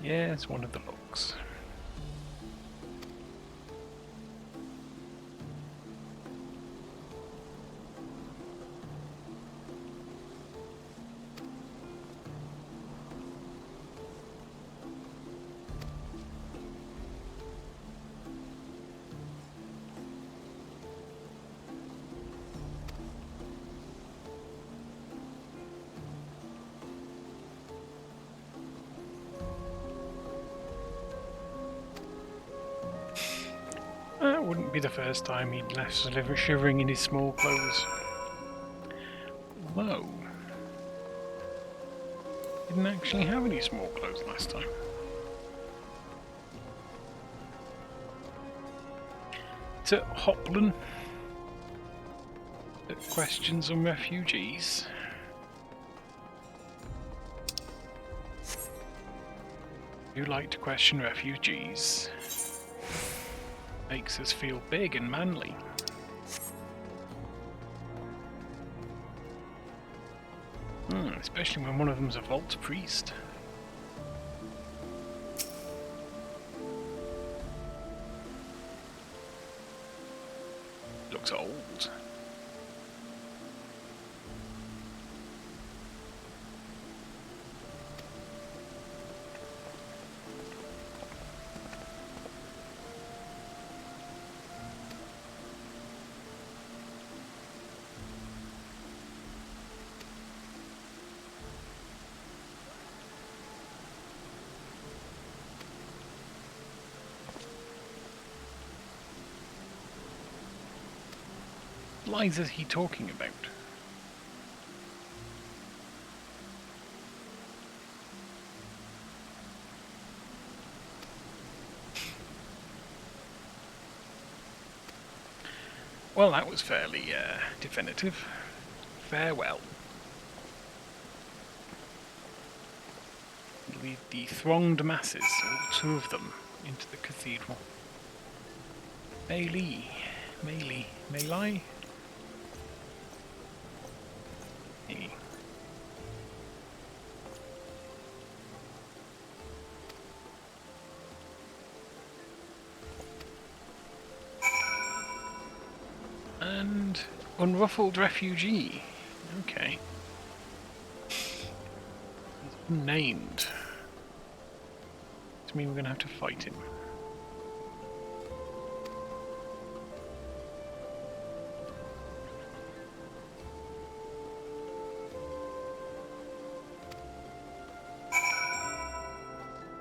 Yeah, it's one of the looks. That wouldn't be the first time he'd left shivering in his small clothes. Whoa. Didn't actually have any small clothes last time. To Hoplan. Questions on refugees. You like to question refugees. Makes us feel big and manly. Especially when one of them's a vault priest. Looks old. What lies is he talking about? Well, that was fairly definitive. Farewell. Lead the thronged masses, all 2 of them, into the cathedral. Melee. Melee. Melee? Hey. And unruffled refugee. Okay. He's unnamed. Does mean we're going to have to fight him.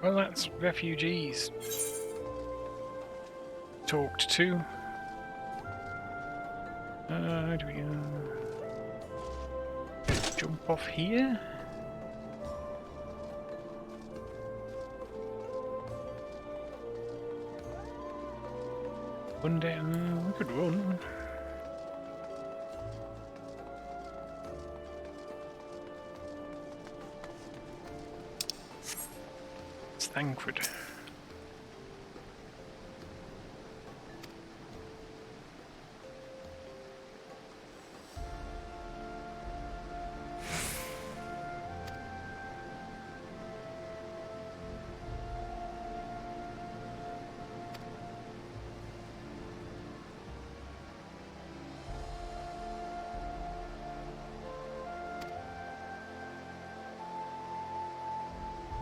Well, that's refugees talked to. Do we jump off here? Run down. We could run. It's Thancred.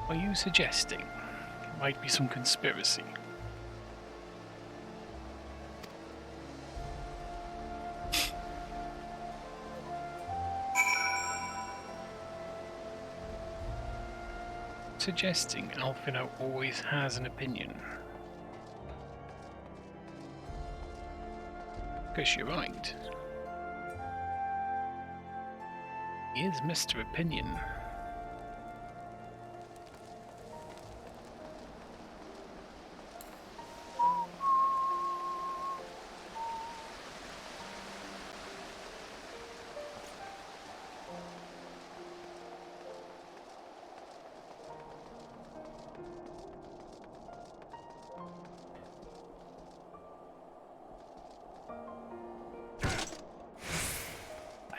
Are you suggesting there might be some conspiracy? Suggesting Alphino always has an opinion. Guess you're right. He is Mr. Opinion.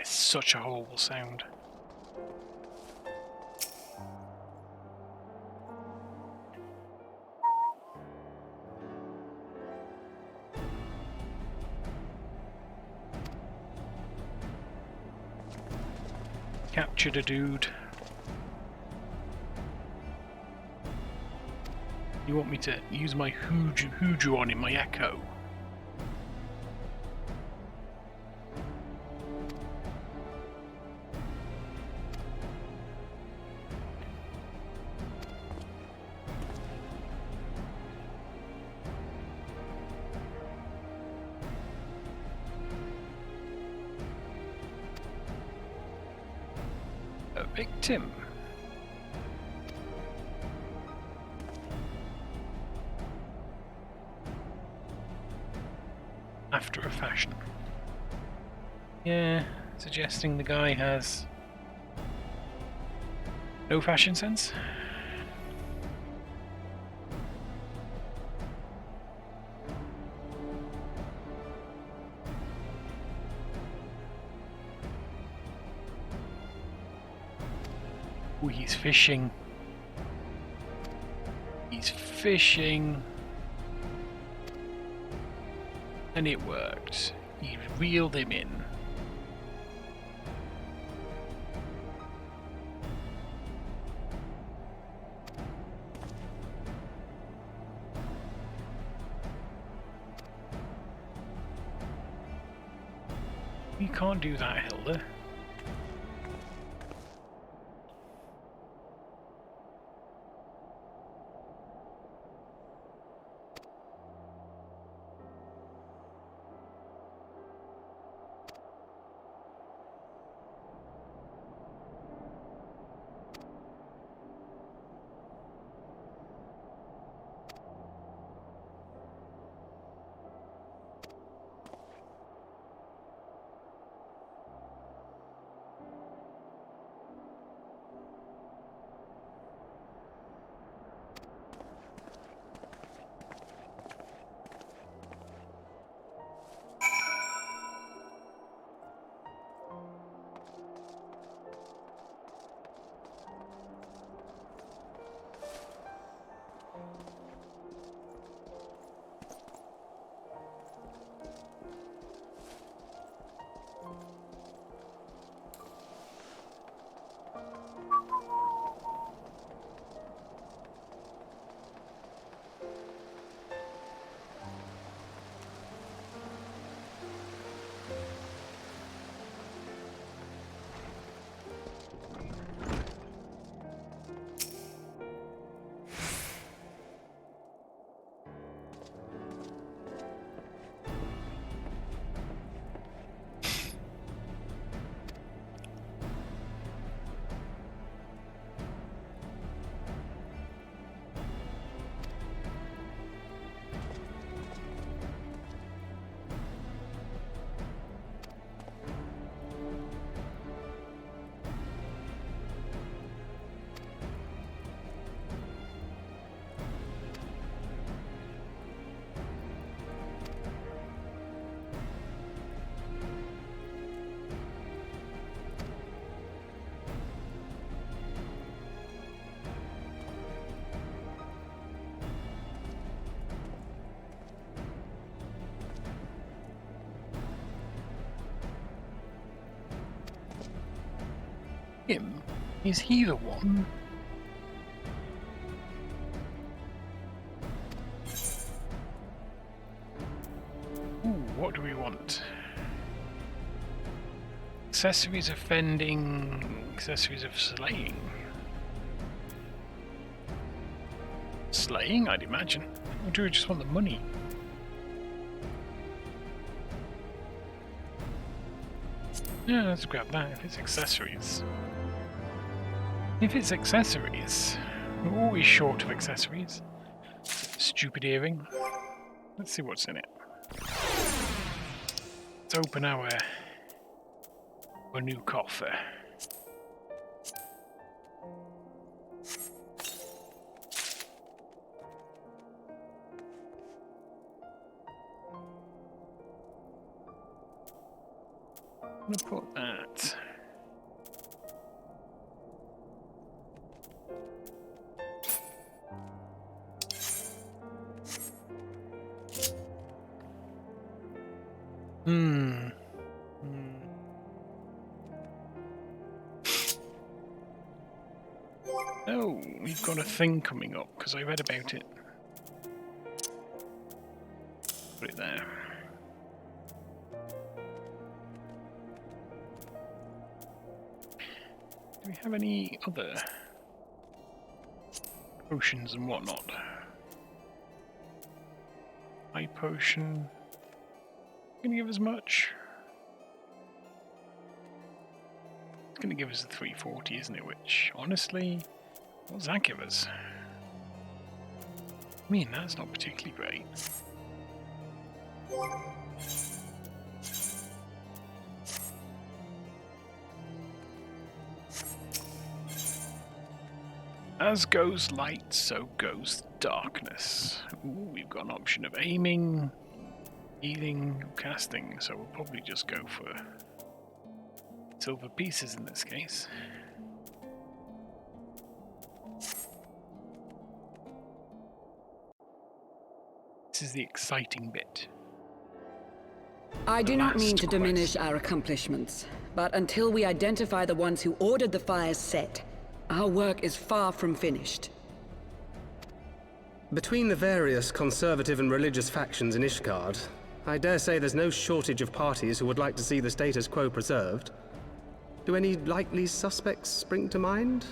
Such a horrible sound. Captured a dude. You want me to use my hooju on him, my echo? Victim. After a fashion. Yeah, suggesting the guy has no fashion sense. Oh, he's fishing. He's fishing. And it worked. He reeled him in. You can't do that, Hilda. Is he the one? Ooh, what do we want? Accessories of fending, accessories of slaying. Slaying, I'd imagine. Or do we just want the money? Yeah, let's grab that if it's accessories. If it's accessories, we're always short of accessories. Stupid earring. Let's see what's in it. Let's open our new coffer. I'm gonna put that. Oh, we've got a thing coming up because I read about it. Put it there. Do we have any other potions and whatnot? High potion. Gonna give us much? It's gonna give us a 340, isn't it? Which, honestly, what does that give us? I mean, that's not particularly great. As goes light, so goes darkness. Ooh, we've got an option of aiming, healing, casting, so we'll probably just go for silver pieces in this case. This is the exciting bit. I do not mean to diminish our accomplishments, but until we identify the ones who ordered the fires set, our work is far from finished. Between the various conservative and religious factions in Ishgard, I dare say there's no shortage of parties who would like to see the status quo preserved. Do any likely suspects spring to mind?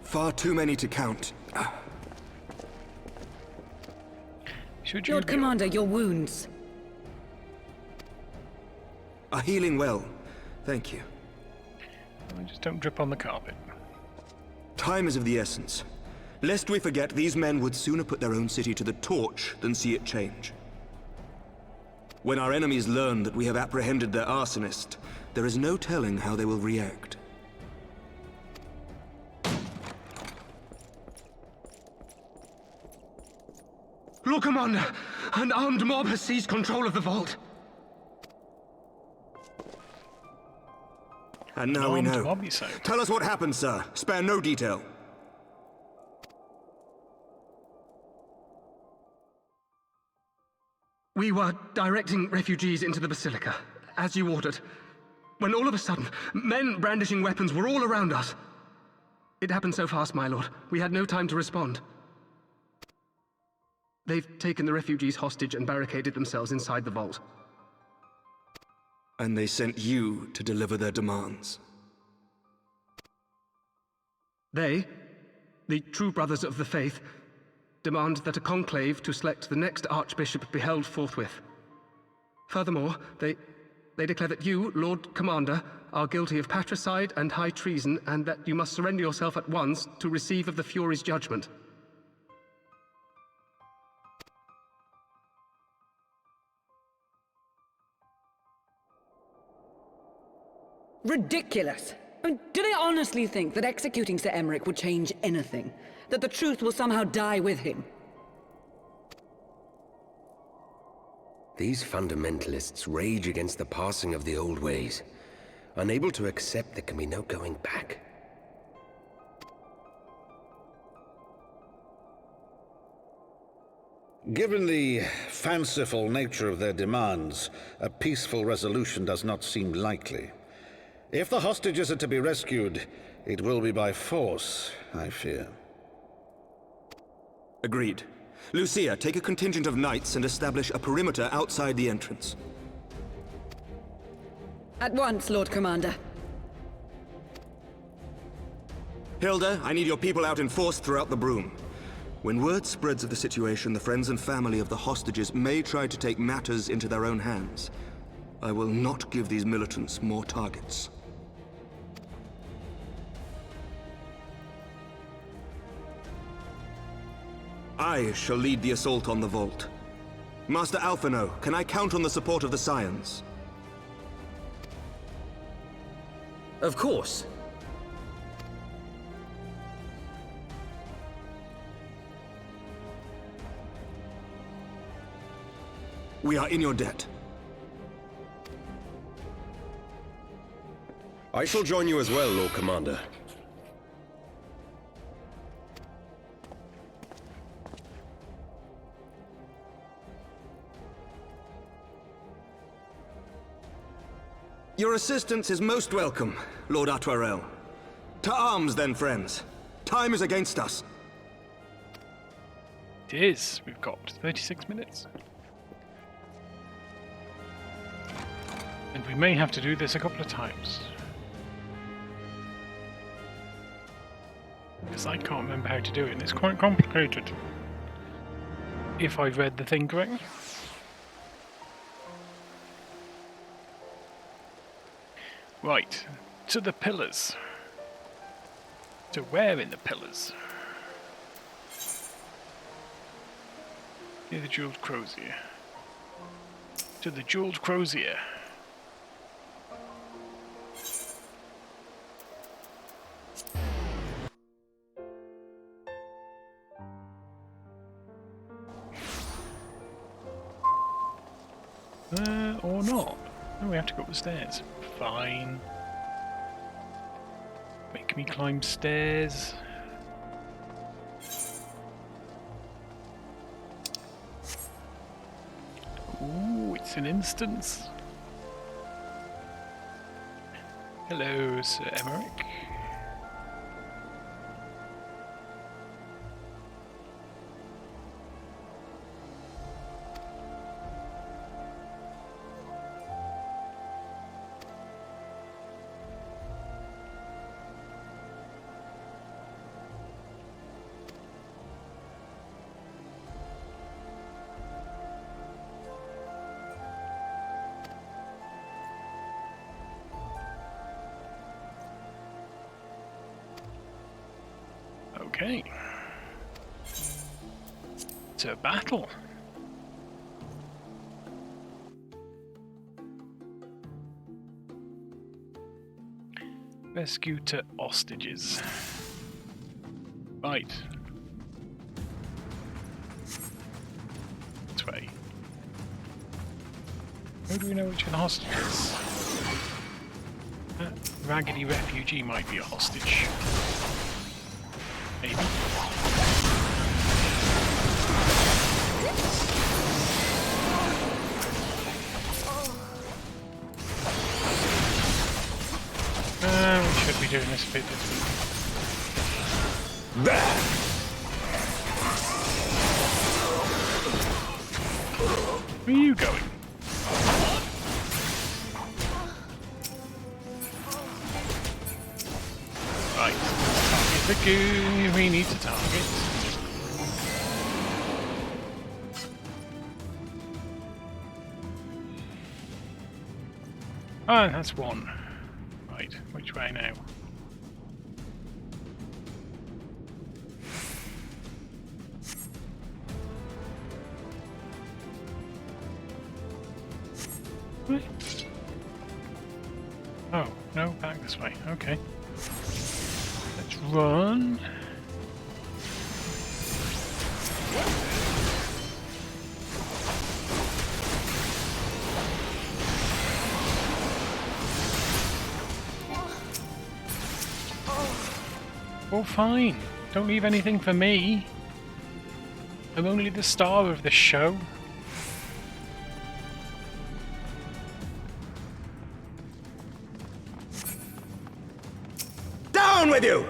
Far too many to count. Lord Commander, your wounds. Are healing well. Thank you. Just don't drip on the carpet. Time is of the essence. Lest we forget, these men would sooner put their own city to the torch than see it change. When our enemies learn that we have apprehended their arsonist, there is no telling how they will react. Lord Commander, an armed mob has seized control of the vault. And now we know. Mob, you say? Tell us what happened, sir. Spare no detail. We were directing refugees into the Basilica, as you ordered, when all of a sudden, men brandishing weapons were all around us. It happened so fast, my lord. We had no time to respond. They've taken the refugees hostage and barricaded themselves inside the vault. And they sent you to deliver their demands. They, the true brothers of the faith, demand that a conclave to select the next archbishop be held forthwith. Furthermore, they declare that you, Lord Commander, are guilty of patricide and high treason, and that you must surrender yourself at once to receive of the Fury's judgment. Ridiculous! I mean, do they honestly think that executing Sir Emmerich would change anything? That the truth will somehow die with him? These fundamentalists rage against the passing of the old ways, unable to accept there can be no going back. Given the fanciful nature of their demands, a peaceful resolution does not seem likely. If the hostages are to be rescued, it will be by force, I fear. Agreed. Lucia, take a contingent of knights and establish a perimeter outside the entrance. At once, Lord Commander. Hilda, I need your people out in force throughout the Broom. When word spreads of the situation, the friends and family of the hostages may try to take matters into their own hands. I will not give these militants more targets. I shall lead the assault on the vault. Master Alphino, can I count on the support of the Scions? Of course. We are in your debt. I shall join you as well, Lord Commander. Your assistance is most welcome, Lord Atwarel. To arms, then, friends. Time is against us. It is. We've got 36 minutes. And we may have to do this a couple of times. Because I can't remember how to do it, and it's quite complicated. If I've read the thing correctly. Right, to the pillars. To where in the pillars? Near the jeweled crozier. To the jeweled crozier. Or not. No, we have to go up the stairs. Fine. Make me climb stairs. Ooh, it's an instance. Hello, Sir Emmerich. Okay. To battle. Rescue to hostages. Right. This way. How do we know which are the hostages? That raggedy refugee might be a hostage. Maybe. We should be doing this a bit differently. Where are you going? Right, target the goo we need to target. Ah, that's one. Right, which way now? Right. Oh, no, back this way. Okay. Let's run. Oh, fine. Don't leave anything for me. I'm only the star of the show. Down with you!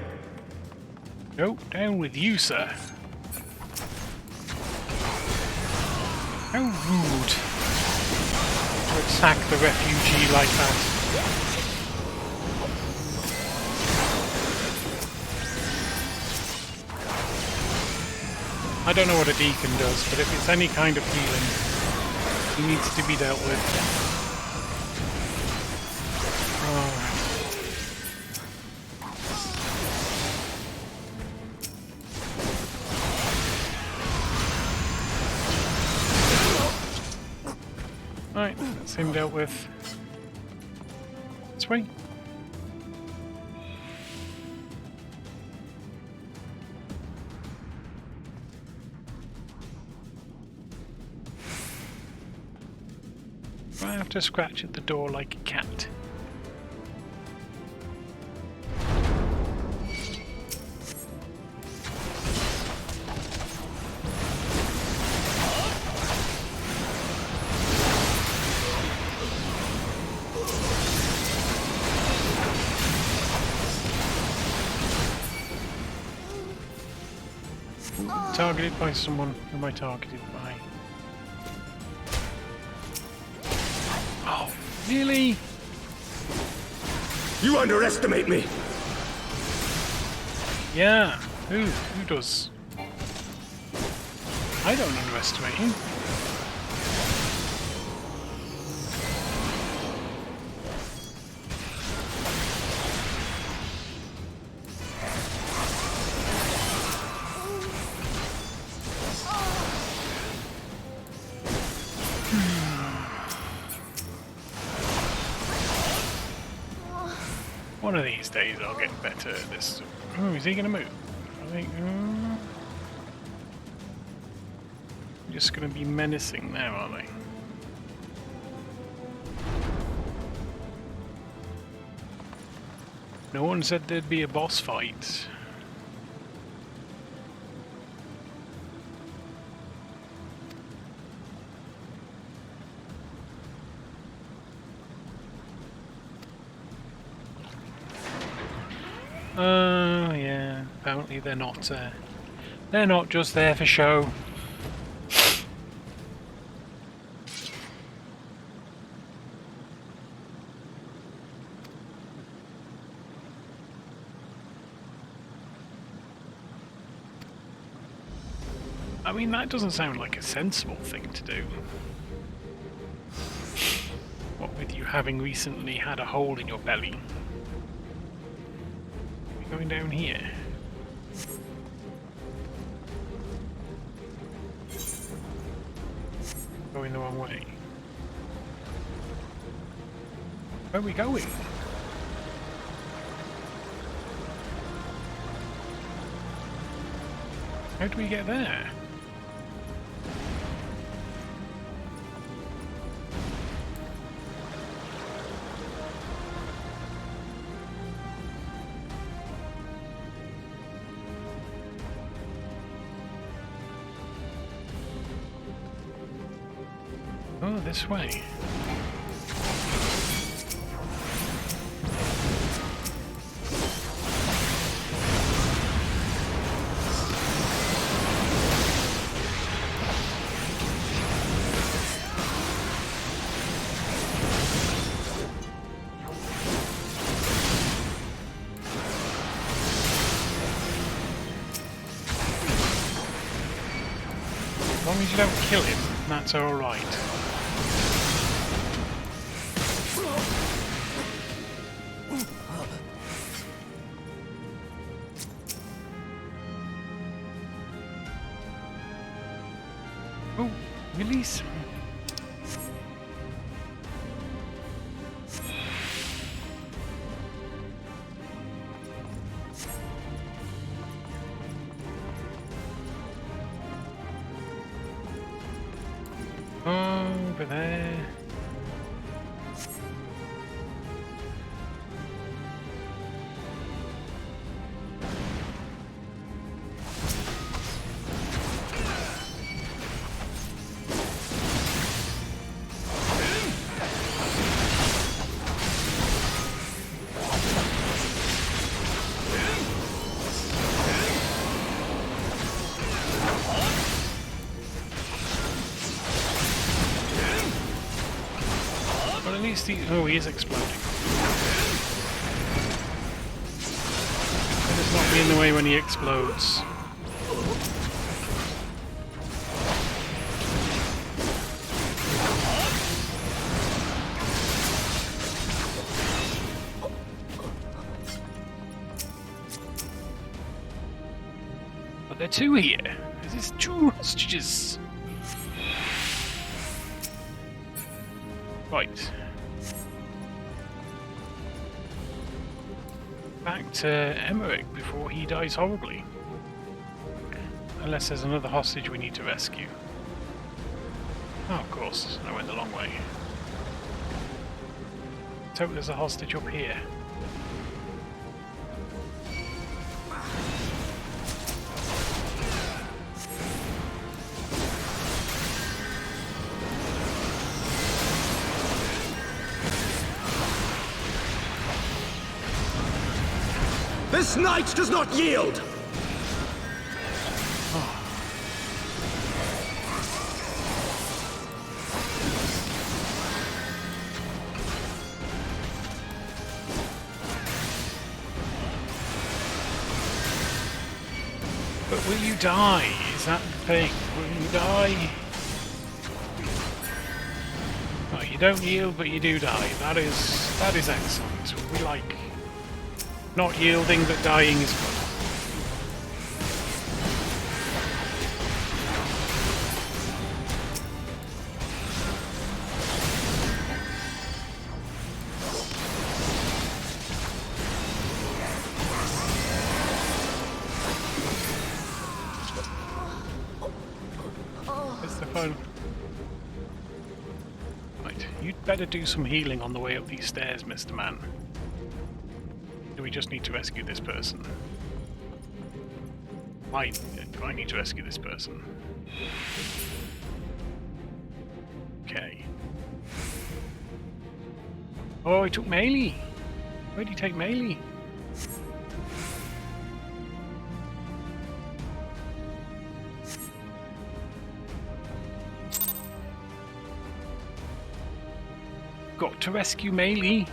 No, down with you, sir. How rude to attack the refugee like that. I don't know what a deacon does, but if it's any kind of healing, he needs to be dealt with. Oh. Right, that's him dealt with. Sweet. I have to scratch at the door like a cat. Targeted by someone. Who am I targeted by? Oh, really? You underestimate me! Yeah. Who does? I don't underestimate him. One of these days I'll get better at this. Oh, is he going to move? I think... I'm just going to be menacing now, aren't I? No one said there'd be a boss fight. Oh yeah, apparently they're not just there for show. I mean, that doesn't sound like a sensible thing to do. What with you having recently had a hole in your belly. Going down here. Going the wrong way. Where are we going? How do we get there? Oh, this way. As long as you don't kill him, that's alright. Oh, release. Over there. least he... Oh, he is exploding. Let us not be in the way when he explodes. But there are two here. There's two hostages. Right. Back to Emmerich before he dies horribly. Unless there's another hostage we need to rescue. Oh, of course, I went the long way. Let's hope there's a hostage up here. This knight does not yield! But will you die? Is that the thing? Will you die? Oh, you don't yield, but you do die. That is excellent. We like not yielding, but dying is good. Where's the phone? Right, you'd better do some healing on the way up these stairs, Mr. Man. Do we just need to rescue this person? Do I need to rescue this person? Okay. Oh, he took melee! Where did he take melee? Got to rescue melee!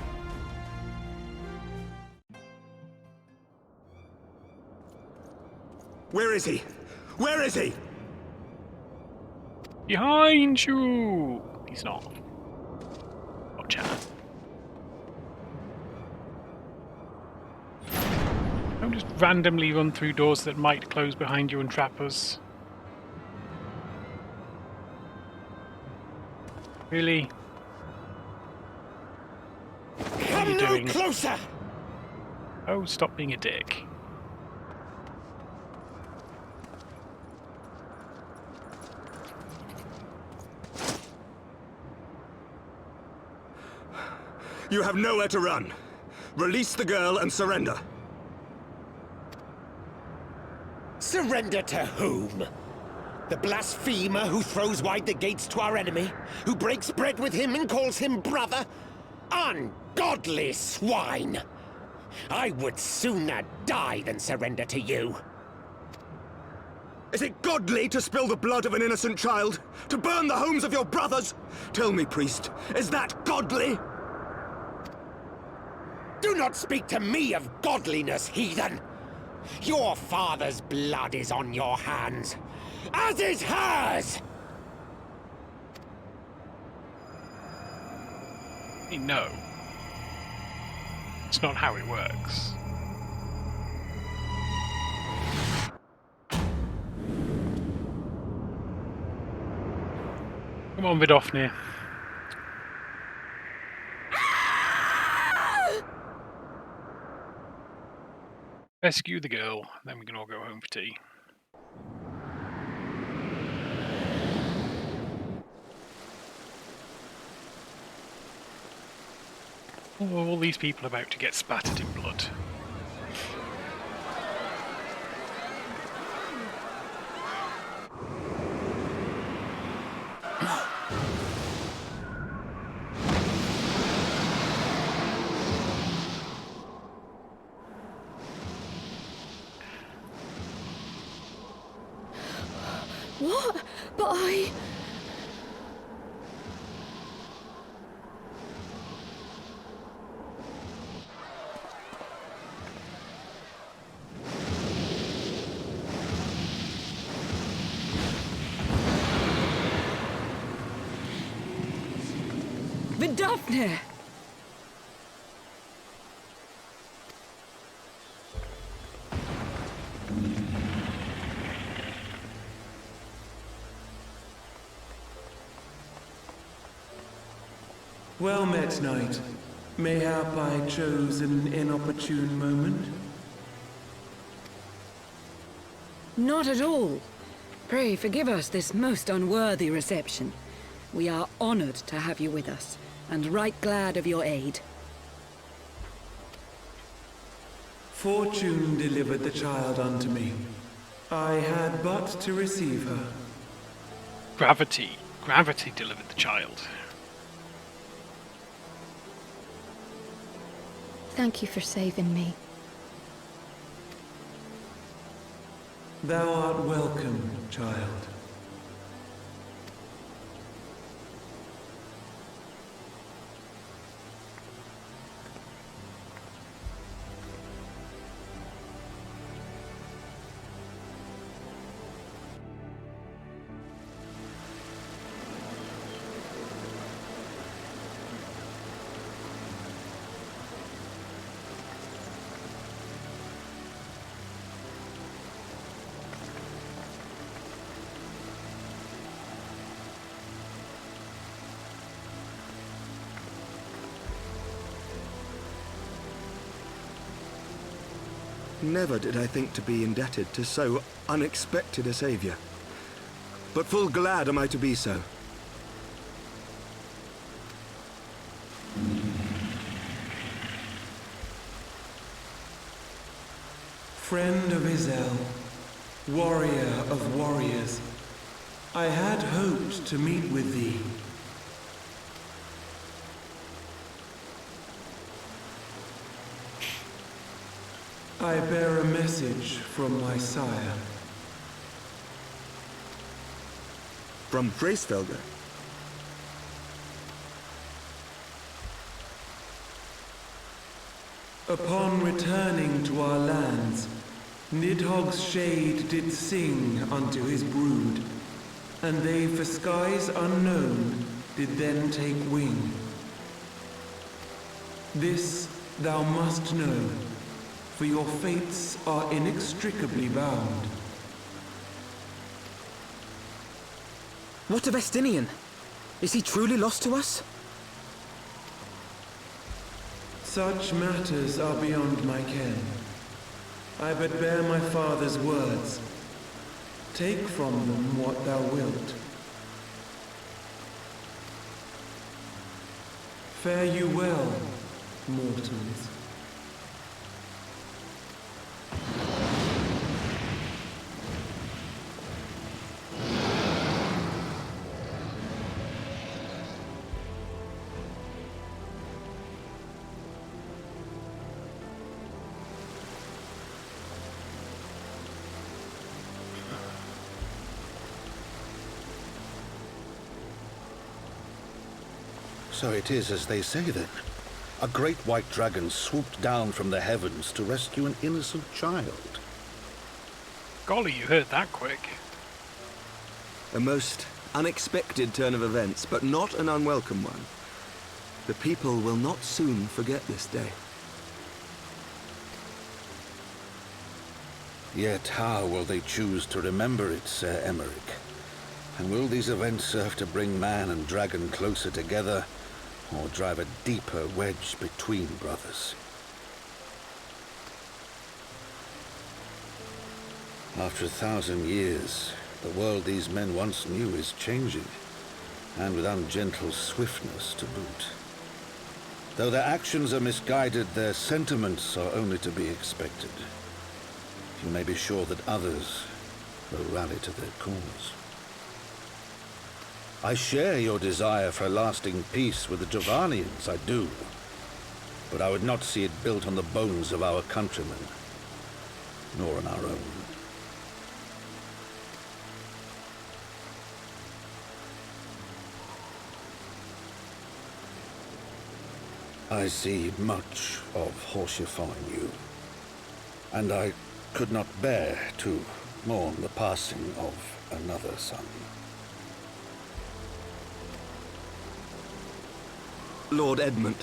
Where is he? Where is he? Behind you! He's not. Watch out. Don't just randomly run through doors that might close behind you and trap us. Really? What are you doing? Closer! Oh, stop being a dick. You have nowhere to run. Release the girl and surrender. Surrender to whom? The blasphemer who throws wide the gates to our enemy? Who breaks bread with him and calls him brother? Ungodly swine! I would sooner die than surrender to you. Is it godly to spill the blood of an innocent child? To burn the homes of your brothers? Tell me, priest, is that godly? Do not speak to me of godliness, heathen! Your father's blood is on your hands, as is hers! No. It's not how it works. Come on, Vidofnir. Rescue the girl, then we can all go home for tea. Oh, all these people about to get spattered in blood. What? But Daphne! Well met, knight. Mayhap I chose an inopportune moment? Not at all. Pray forgive us this most unworthy reception. We are honored to have you with us, and right glad of your aid. Fortune delivered the child unto me. I had but to receive her. Gravity delivered the child. Thank you for saving me. Thou art welcome, child. Never did I think to be indebted to so unexpected a savior. But full glad am I to be so. Friend of Izel, warrior of warriors, I had hoped to meet with thee. I bear a message from my sire. From Bracefelder? Upon returning to our lands, Nidhogg's shade did sing unto his brood, and they for skies unknown did then take wing. This thou must know, for your fates are inextricably bound. What of Estinian? Is he truly lost to us? Such matters are beyond my ken. I but bear my father's words. Take from them what thou wilt. Fare you well, mortals. So it is as they say then. A great white dragon swooped down from the heavens to rescue an innocent child. Golly, you heard that quick. A most unexpected turn of events, but not an unwelcome one. The people will not soon forget this day. Yet how will they choose to remember it, Sir Emeric? And will these events serve to bring man and dragon closer together, or drive a deeper wedge between brothers? After 1,000 years, the world these men once knew is changing, and with ungentle swiftness to boot. Though their actions are misguided, their sentiments are only to be expected. You may be sure that others will rally to their cause. I share your desire for lasting peace with the Javanians, I do. But I would not see it built on the bones of our countrymen, nor on our own. I see much of Horsefar in you, and I could not bear to mourn the passing of another son. Lord Edmund.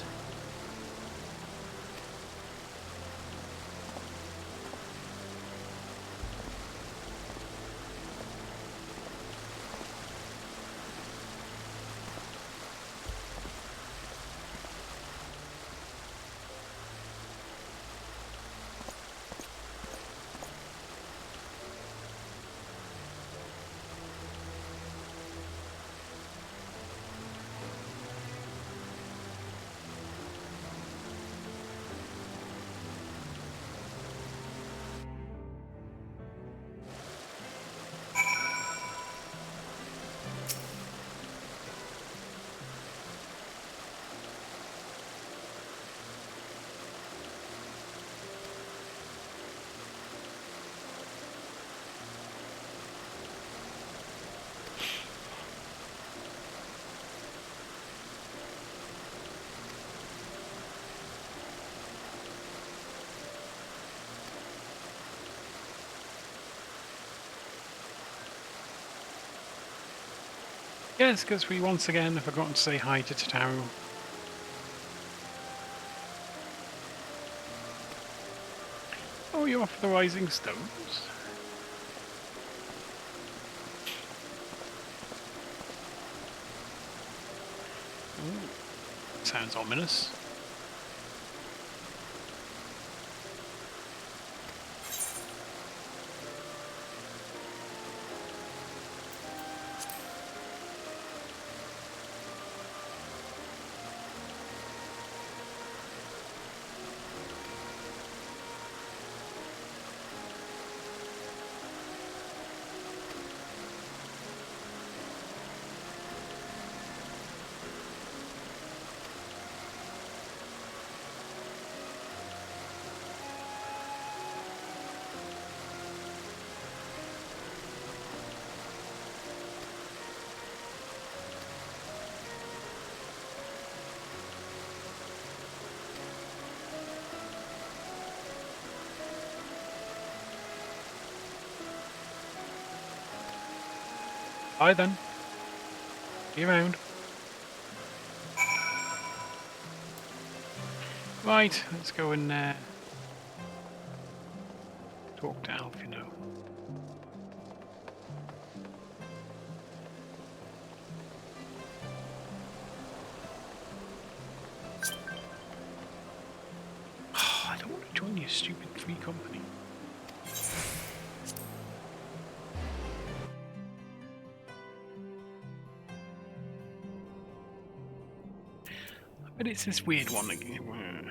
Yes, because we once again have forgotten to say hi to Tataru. Oh, you're off the Rising Stones. Ooh, sounds ominous. Bye then. See you around. Right, let's go and talk to Alf, you know. Oh, I don't want to join your stupid free company. But it's this weird one again.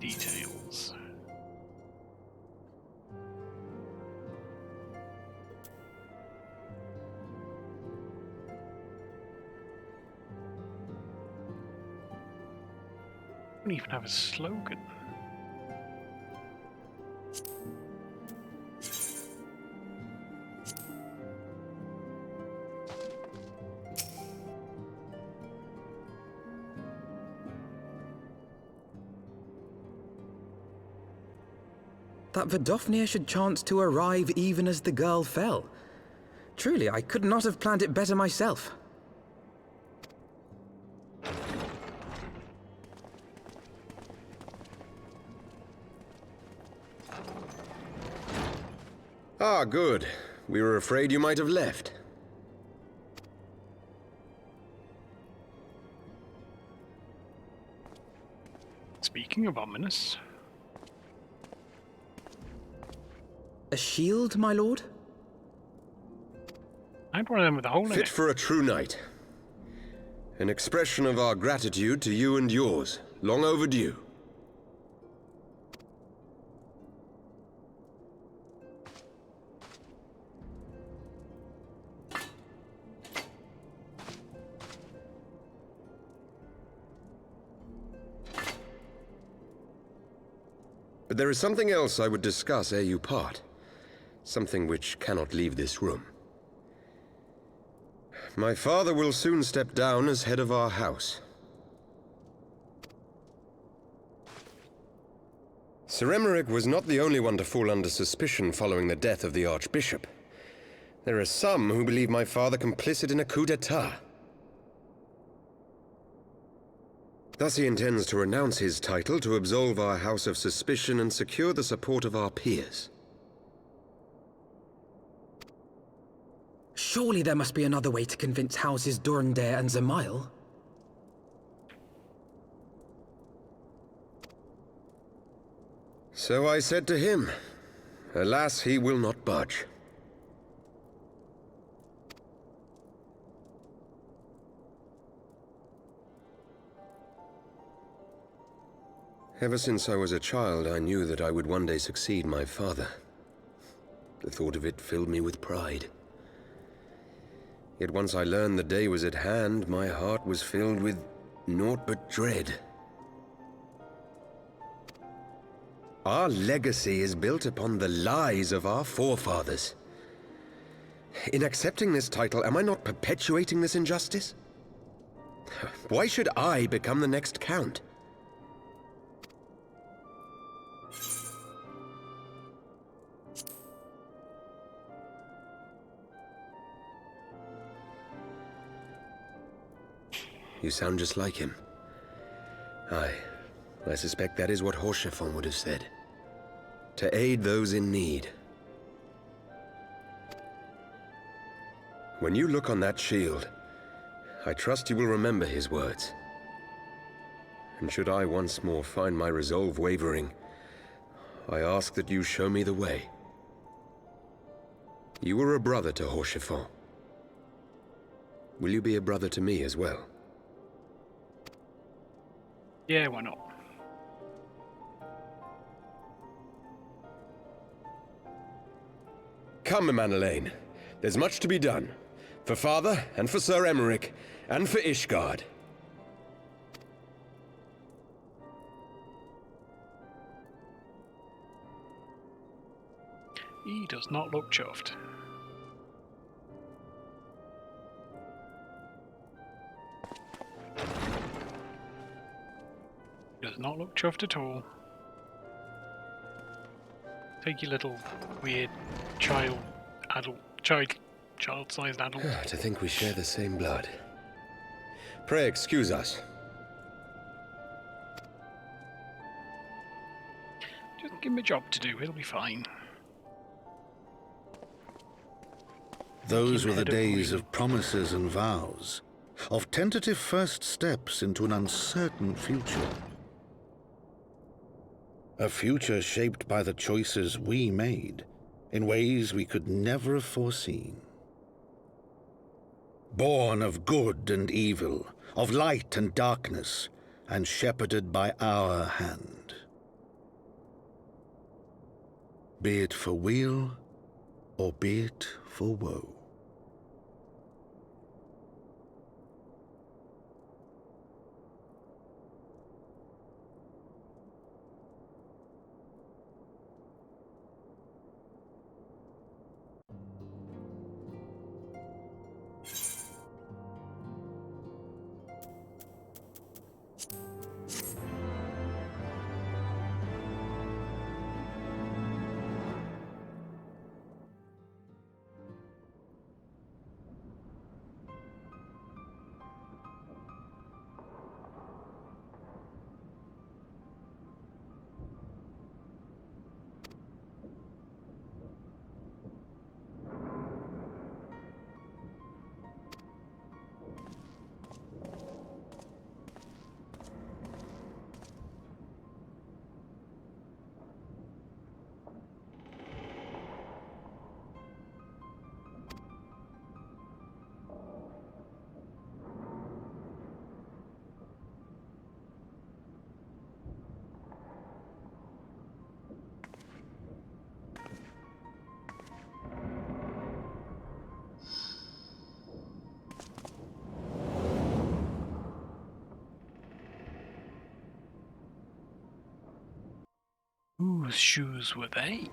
Details. Don't even have a slogan. That Vidofnir should chance to arrive even as the girl fell. Truly, I could not have planned it better myself. Ah, good. We were afraid you might have left. Speaking of ominous. A shield, my lord? I had one of them with a hole in it. Fit for a true knight. An expression of our gratitude to you and yours. Long overdue. But there is something else I would discuss ere you part. Something which cannot leave this room. My father will soon step down as head of our house. Sir Emeric was not the only one to fall under suspicion following the death of the Archbishop. There are some who believe my father complicit in a coup d'etat. Thus he intends to renounce his title to absolve our house of suspicion and secure the support of our peers. Surely there must be another way to convince houses Durandare and Zemail. So I said to him. Alas, he will not budge. Ever since I was a child, I knew that I would one day succeed my father. The thought of it filled me with pride. Yet once I learned the day was at hand, my heart was filled with naught but dread. Our legacy is built upon the lies of our forefathers. In accepting this title, am I not perpetuating this injustice? Why should I become the next count? You sound just like him. Aye, I suspect that is what Horschiffon would have said. To aid those in need. When you look on that shield, I trust you will remember his words. And should I once more find my resolve wavering, I ask that you show me the way. You were a brother to Horschiffon. Will you be a brother to me as well? Yeah, why not? Come, Manelaine. There's much to be done. For Father, and for Sir Emmerich, and for Ishgard. He does not look chuffed. Does not look chuffed at all. Take your little weird child-sized adult. To think we share the same blood. Pray excuse us. Just give him a job to do, he'll be fine. Those were the days of promises and vows, of tentative first steps into an uncertain future. A future shaped by the choices we made, in ways we could never have foreseen. Born of good and evil, of light and darkness, and shepherded by our hand. Be it for weal, or be it for woe. Whose shoes were they?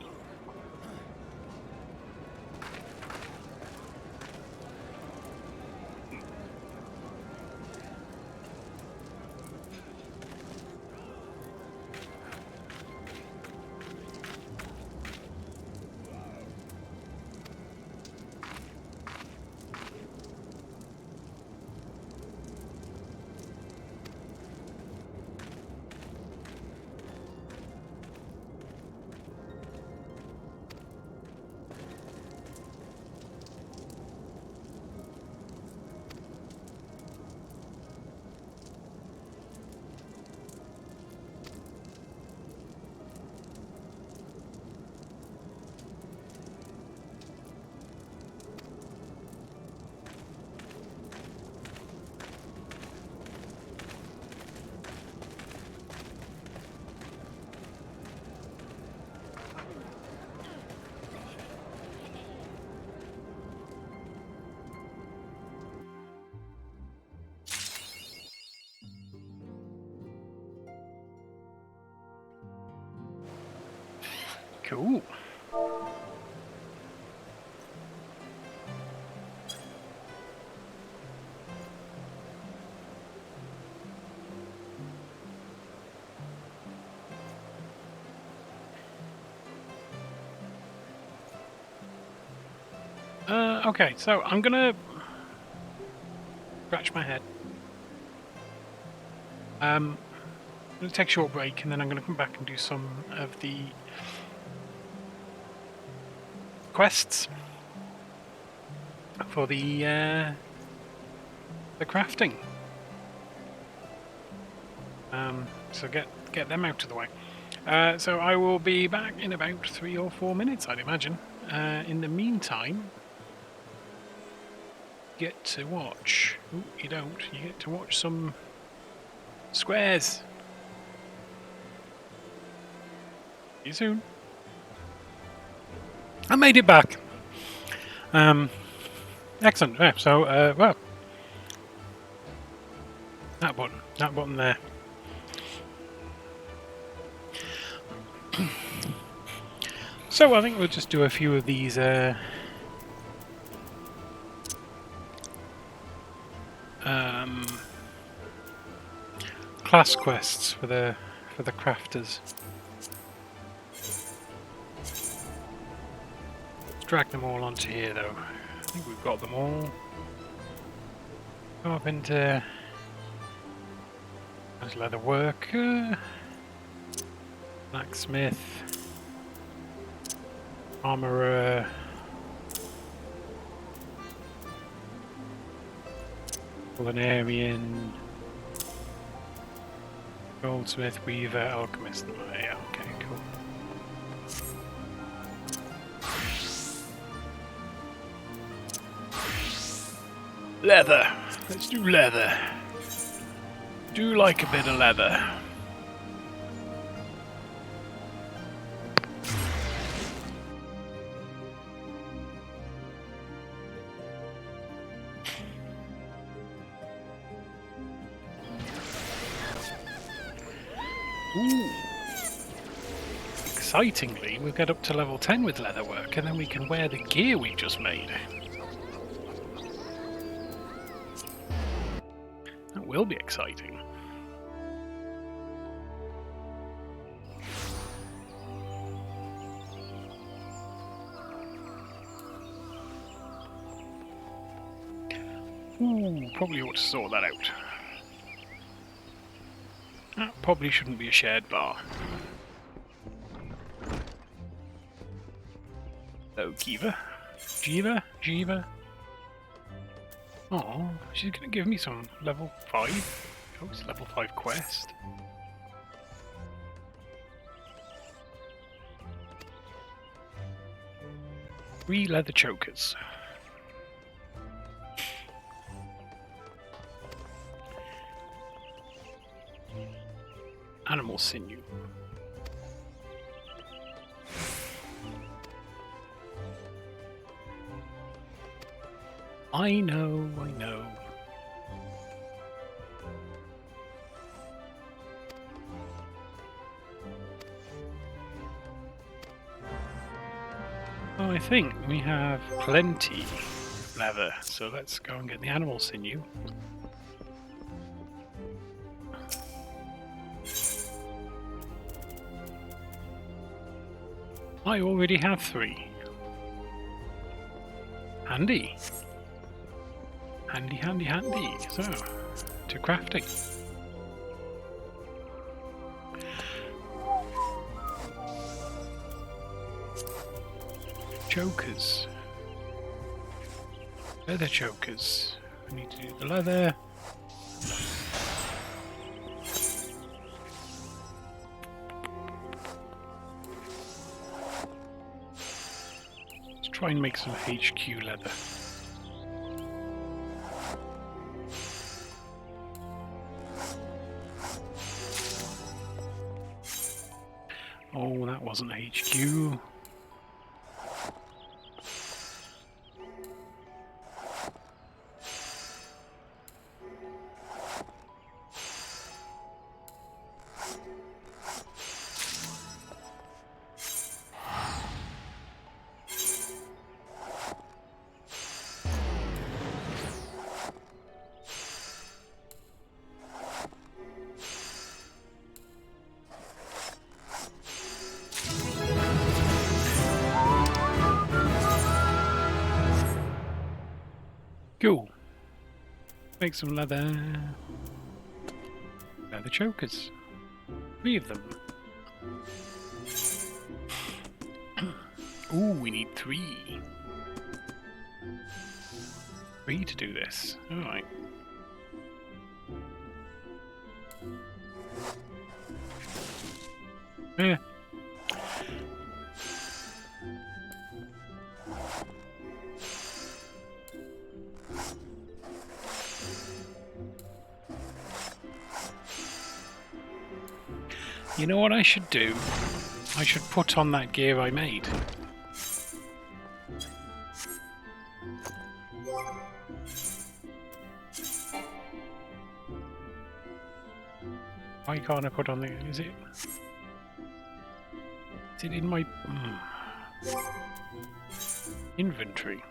Cool. Okay, so I'm gonna scratch my head. I'm gonna take a short break, and then I'm gonna come back and do some of the quests for the crafting. So get them out of the way. So I will be back in about 3 or 4 minutes, I'd imagine. In the meantime, get to watch. Ooh, you don't. You get to watch some squares. See you soon. I made it back. Excellent. Yeah, so, well, that button there. So I think we'll just do a few of these class quests for the crafters. Let's drag them all onto here though. I think we've got them all. Carpenter. There's leather worker. Blacksmith. Armourer. Culinarian. Goldsmith, Weaver, Alchemist. Oh, yeah, okay, cool. Leather. Let's do leather. Do like a bit of leather. Ooh. Excitingly, we'll get up to level 10 with leatherwork, and then we can wear the gear we just made. That will be exciting. Ooh, probably ought to sort that out. That probably shouldn't be a shared bar. Oh, Kiva. Jiva. Oh, she's gonna give me some level 5. Oh, it's level 5 quest. Three leather chokers. Animal sinew. I know. Oh, I think we have plenty of leather, so let's go and get the animal sinew. I already have 3. Handy. Handy. So, to crafting. Chokers. Leather chokers. We need to do the leather. Let's try and make some HQ leather. Oh, that wasn't HQ. Cool. Make some leather chokers. 3 of them. Ooh, we need 3. 3 to do this. Alright. Yeah. You know what I should do? I should put on that gear I made. Why can't I put on the... Is it in my... inventory?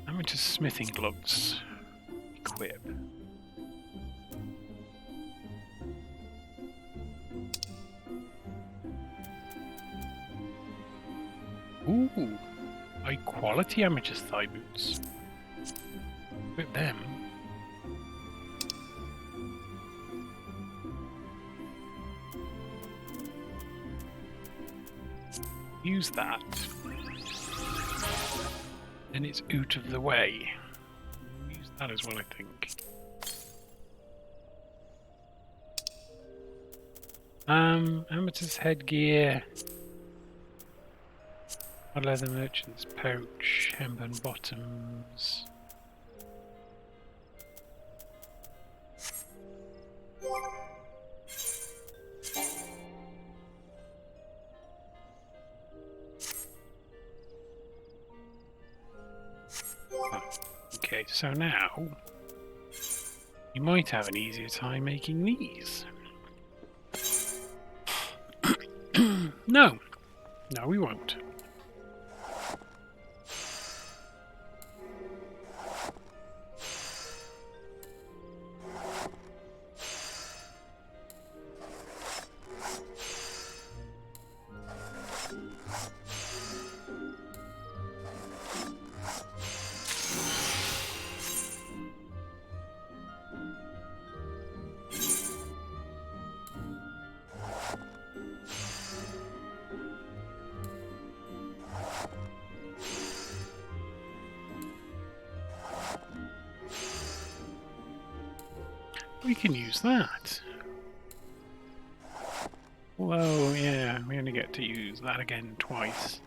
Amateur smithing gloves. Equip. Ooh, high quality amateur thigh boots. Equip them. Use that. Then it's out of the way. Use that as well, I think. Amateur's headgear. A leather merchant's pouch, hempen bottoms. Okay, so now you might have an easier time making these. No, we won't. We can use that. Although, yeah, we only get to use that again twice.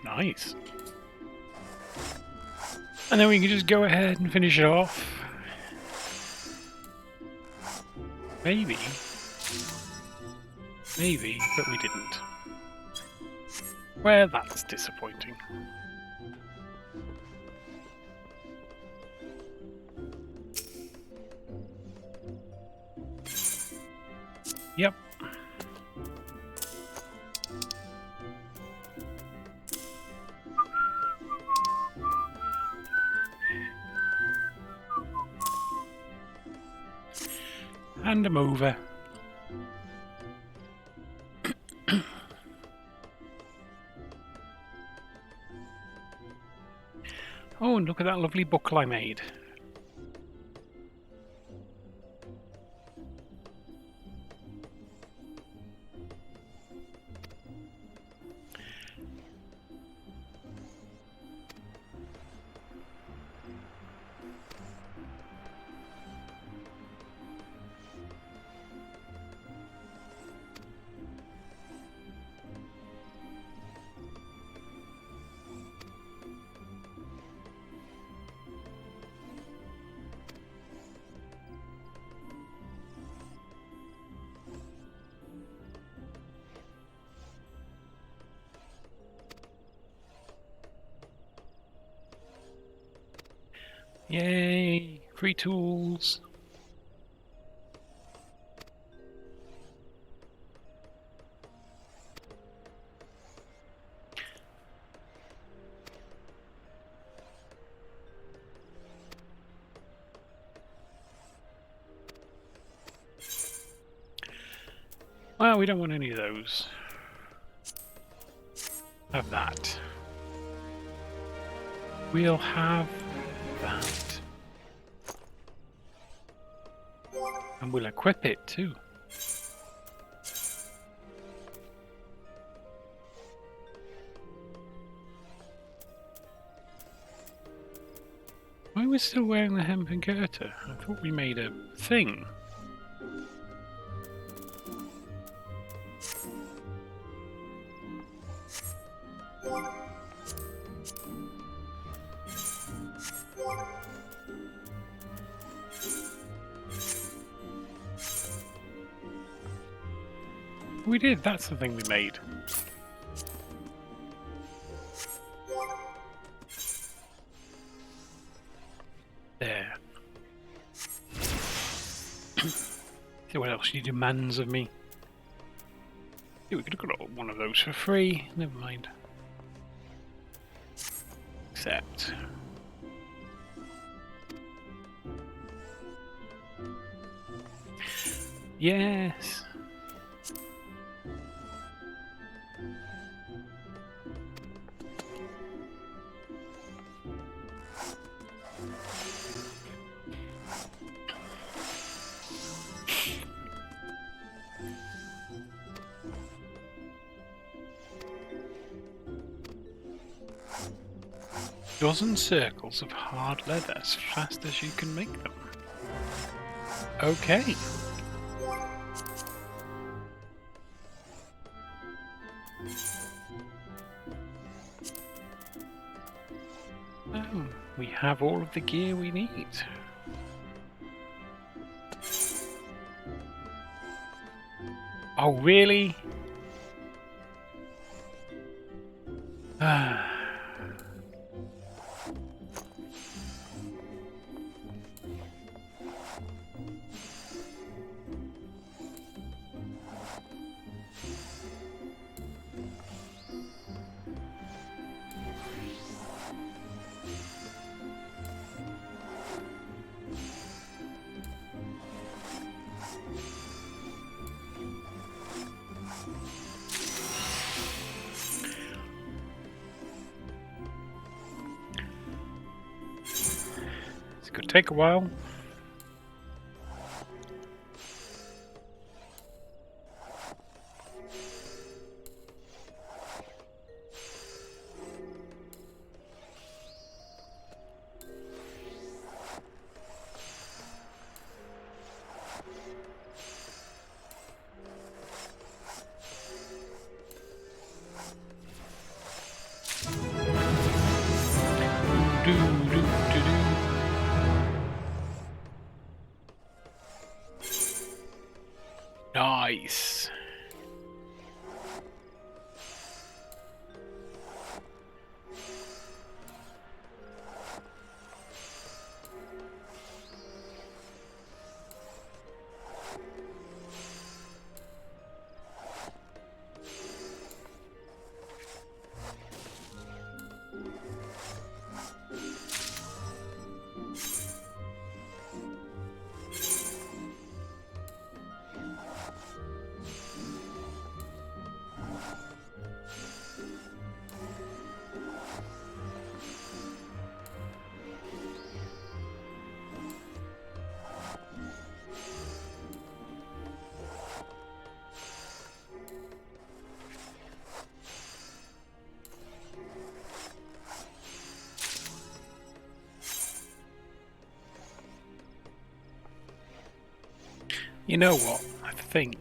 Nice. And then we can just go ahead and finish it off. Maybe, but we didn't. Well, that's disappointing. Yep. Hand them over. Oh, and look at that lovely buckle I made. Yay! Free tools! Well, we don't want any of those. Have that. We'll have that. And we'll equip it too. Why are we still wearing the hempen girdle? I thought we made a thing. We did, that's the thing we made. There. See what else she demands of me. Yeah, we could have got one of those for free. Never mind. Accept. Yes. Dozen circles of hard leather as fast as you can make them. Okay. We have all of the gear we need. Oh, really? Could take a while. Nice. You know what? I think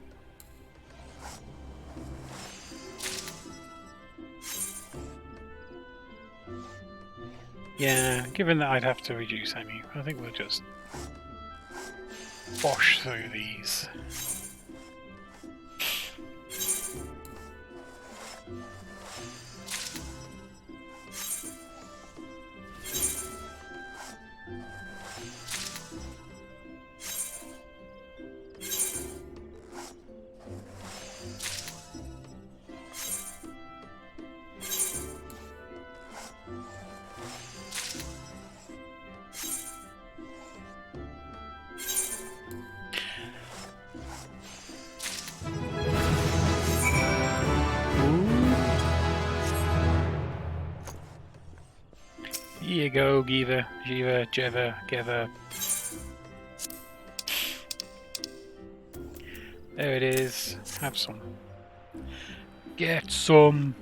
yeah, given that I'd have to reduce any, I think we'll just wash through these. Here you go, Giva, Jiva, Jeva, Geva. There it is. Have some. Get some.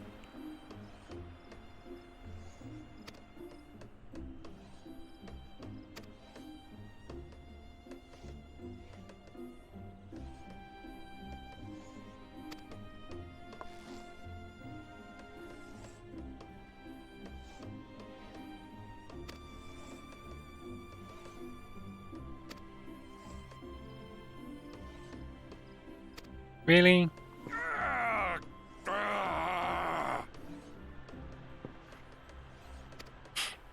Really?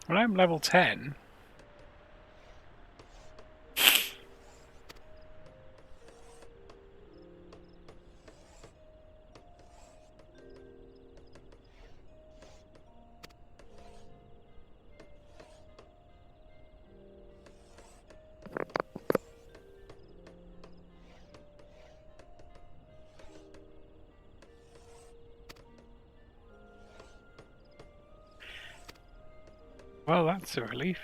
Well, I'm level 10. Well, that's a relief.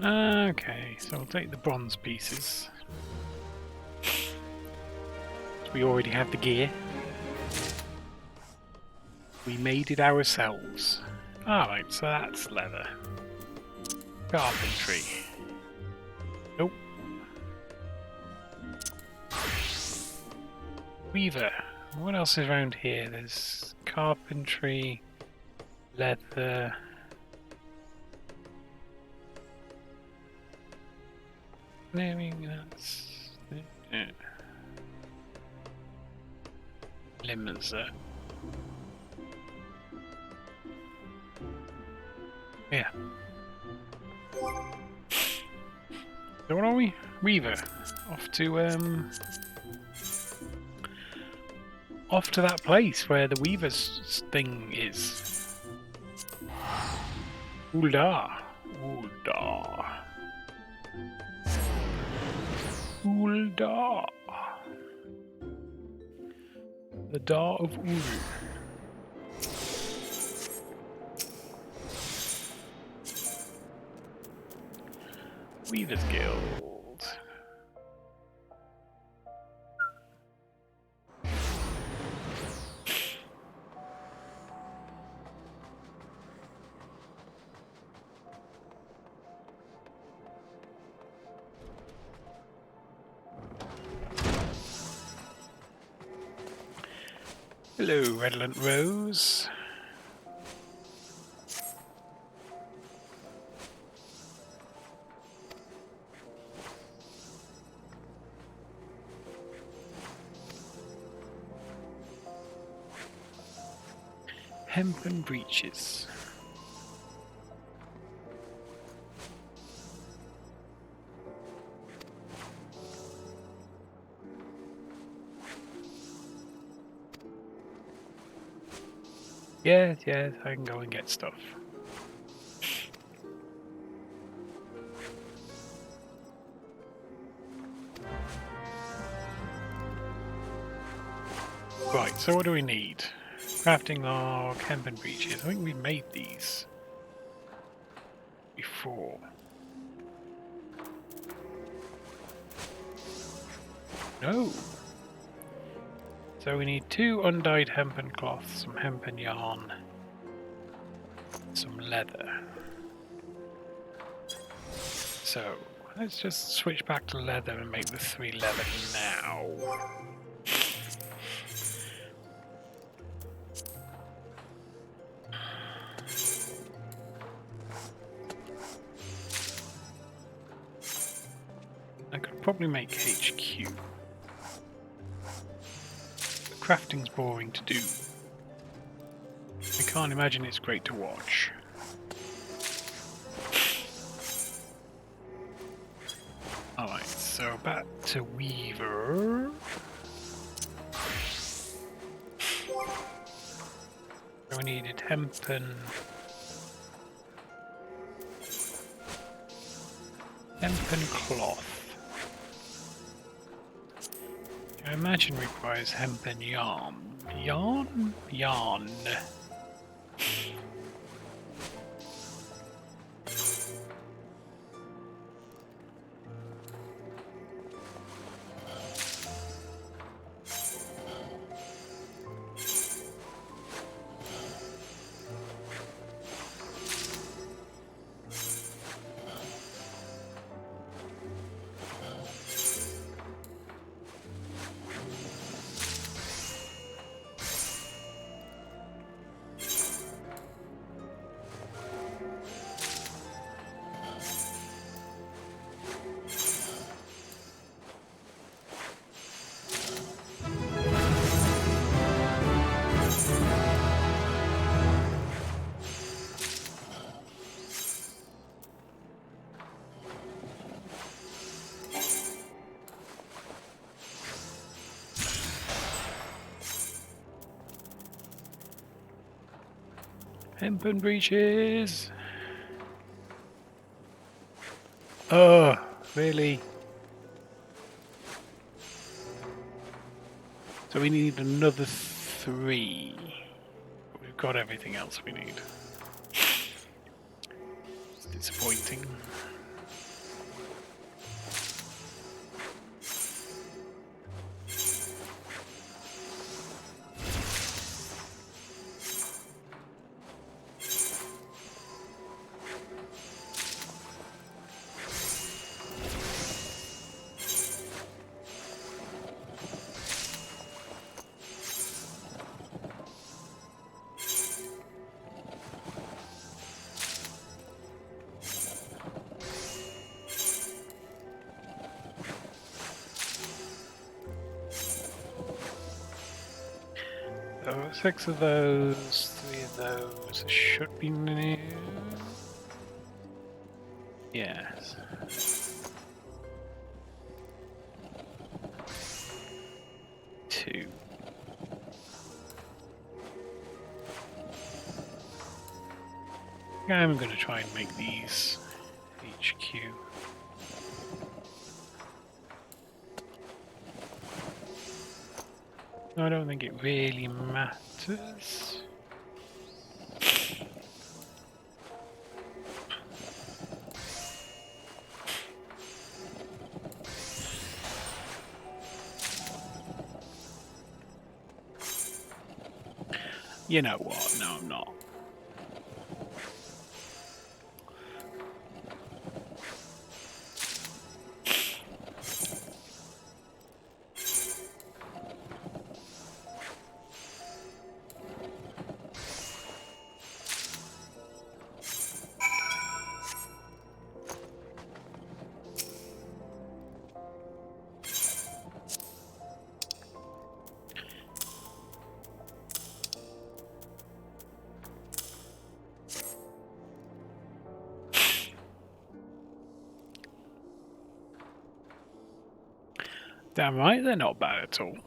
Okay, so I'll take the bronze pieces. We already have the gear. We made it ourselves. Alright, so that's leather. Carpentry. Nope. Weaver. What else is around here? There's carpentry, leather. Maybe that's Limser. Yeah. So what are we? Weaver. Off to that place where the Weaver's thing is. Ulda. Ulda. Ulda. The Dar of Uru. Weaver's Guild. Hello, Redolent Rose. Hempen breeches. Yes, yes, I can go and get stuff. Right, so what do we need? Crafting log, hempen breeches. I think we made these before. No. So we need 2 undyed hempen cloths, some hempen yarn, some leather. So let's just switch back to leather and make the 3 leather now. I could probably make HQ. Crafting's boring to do. I can't imagine it's great to watch. Alright, so back to Weaver. we needed hempen cloth. I imagine requires hempen yarn. Yarn. Hempen breeches. Oh, really? So we need another 3. We've got everything else we need. It's disappointing. So 6 of those, 3 of those should be new. Yes. Two. I'm going to try and make these HQ. I don't think it really matters. You know what? No, I'm not. Damn right, they're not bad at all.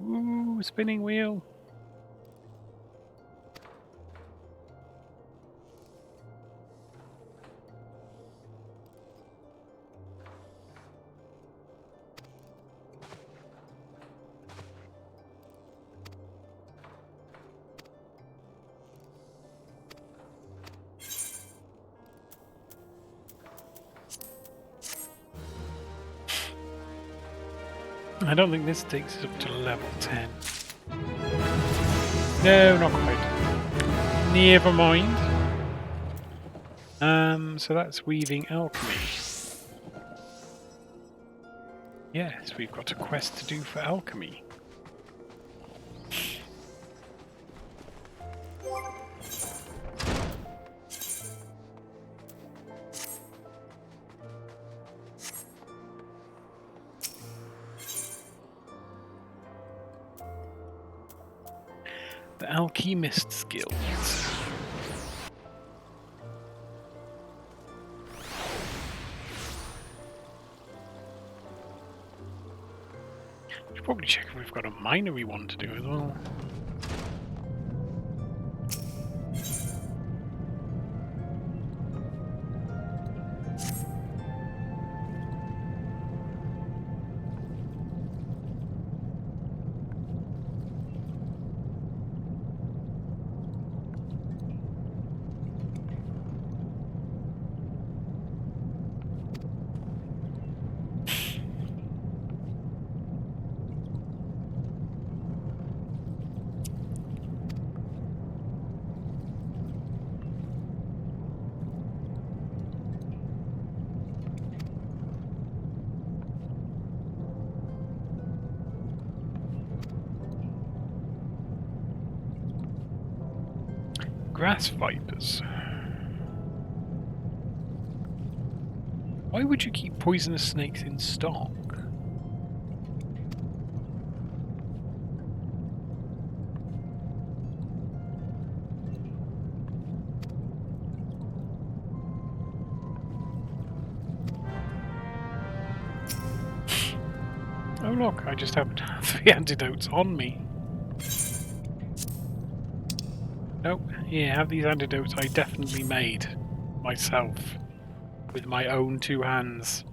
Ooh, spinning wheel. I don't think this takes us up to level 10. No, not quite. Never mind. So that's weaving alchemy. Yes, we've got a quest to do for alchemy. The Alchemist skills. Should probably check if we've got a miner we want to do as well. Grass vipers. Why would you keep poisonous snakes in stock? Oh look, I just have 3 antidotes on me. Nope, here, have these antidotes I definitely made myself with my own 2 hands.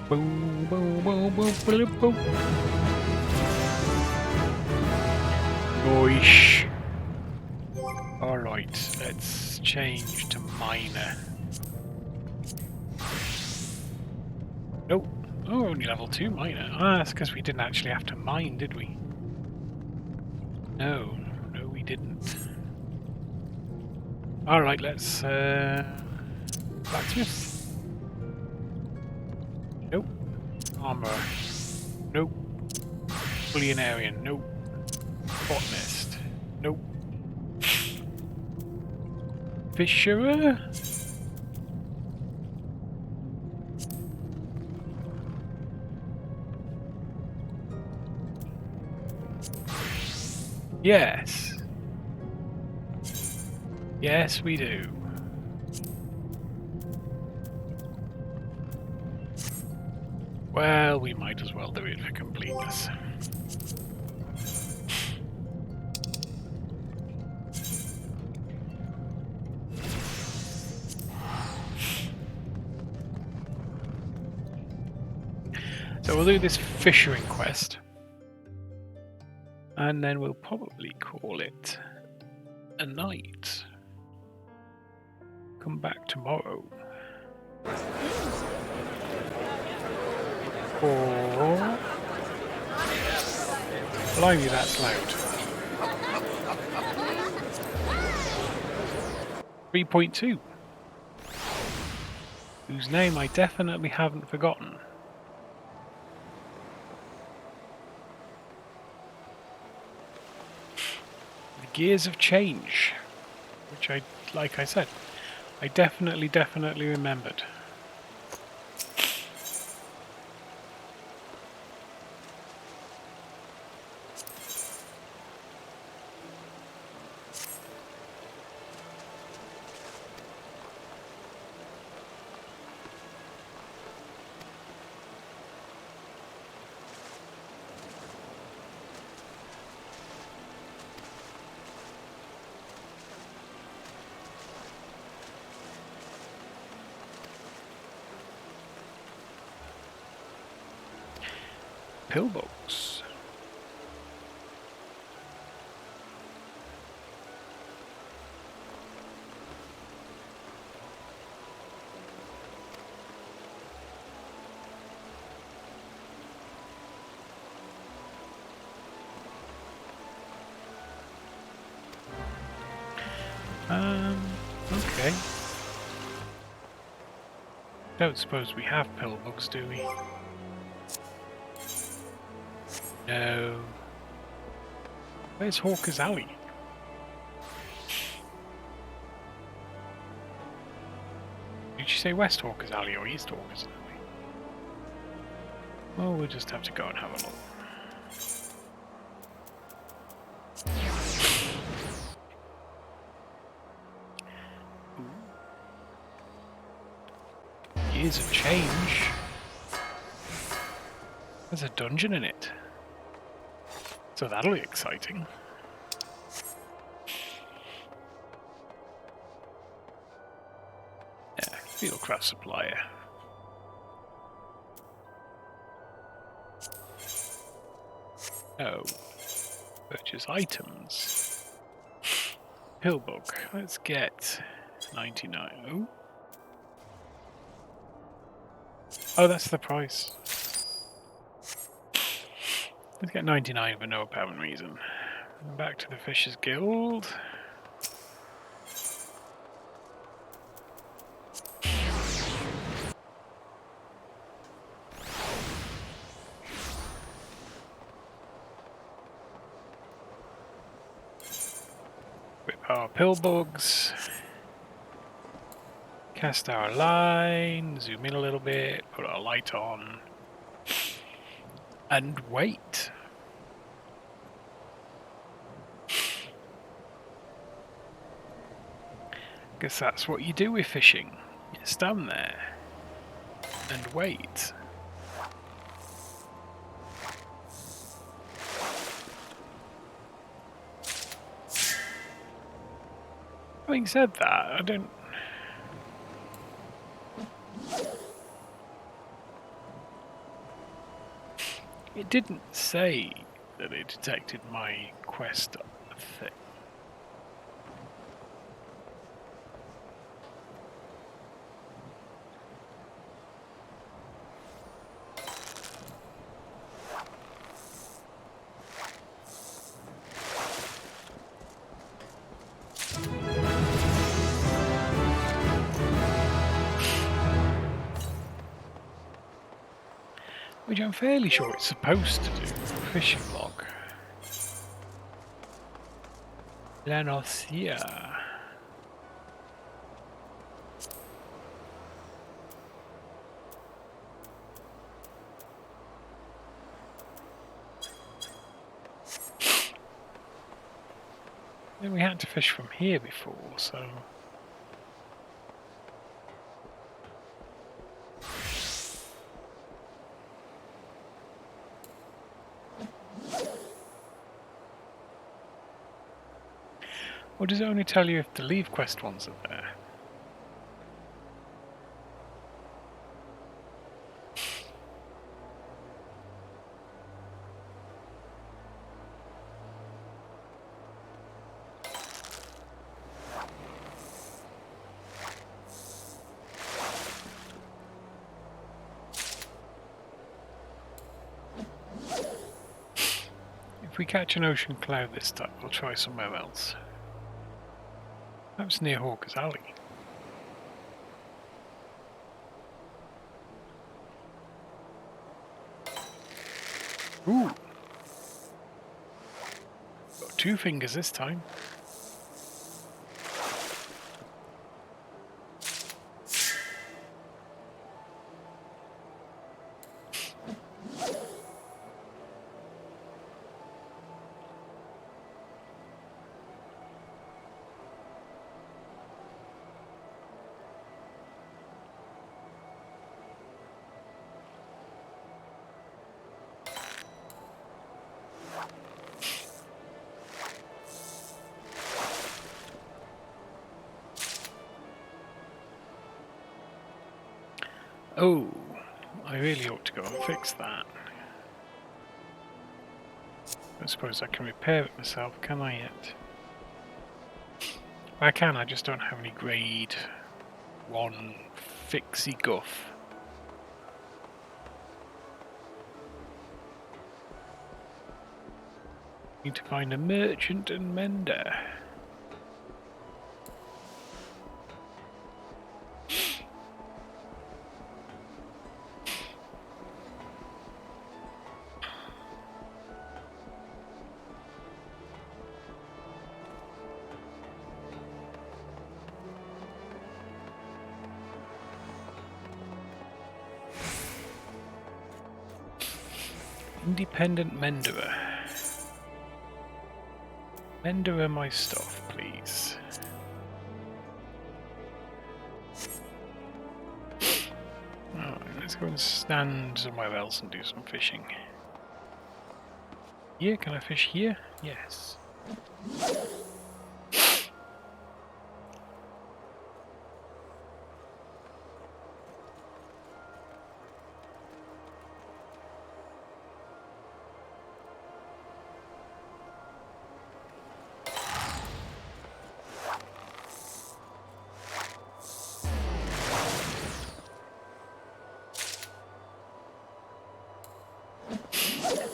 Boom, boom, boom, boom, boom, boom. Noish. Alright, let's change to miner. Nope. Oh, only level 2 miner. Ah, that's because we didn't actually have to mine, did we? No, no we didn't. Alright, let's blacksmith. Nope. Armor. Nope. Bullion. Nope. Botanist. Nope. Fisherer? Yes. Yes, we do. Well, we might as well do it for completeness. So we'll do this fishing quest, and then we'll probably call it a night. Come back tomorrow. Or... Blimey, that's loud. 3.2. Whose name I definitely haven't forgotten. Gears of Change, which like I said, I definitely remembered. Pillbox. Okay. Don't suppose we have pillbox, do we? No. Where's Hawker's Alley? Did you say West Hawker's Alley or East Hawker's Alley? Well, we'll just have to go and have a look. Gears of Change. There's a dungeon in it. So that'll be exciting. Yeah, Fieldcraft Supplier. Oh. Purchase items. Pillbook. Let's get 99. Oh, that's the price. Let's get 99 for no apparent reason. Back to the Fishers Guild. Whip our pillbugs. Cast our line. Zoom in a little bit. Put our light on. And wait. Guess that's what you do with fishing. You stand there and wait. Having said that, I don't... It didn't say that it detected my quest thing. Which I'm fairly sure it's supposed to do. Fishing log. Lanosia. Then we had to fish from here before, so... Or does it only tell you if the leave quest ones are there? If we catch an ocean cloud this time, we'll try somewhere else. Perhaps near Hawker's Alley. Ooh! Got 2 fingers this time. Oh, I really ought to go and fix that. I suppose I can repair it myself, can I yet? I can, I just don't have any grade 1 fixie guff. Need to find a merchant and mender. Independent menderer. Menderer my stuff, please. Alright, let's go and stand somewhere else and do some fishing. Here, can I fish here? Yes.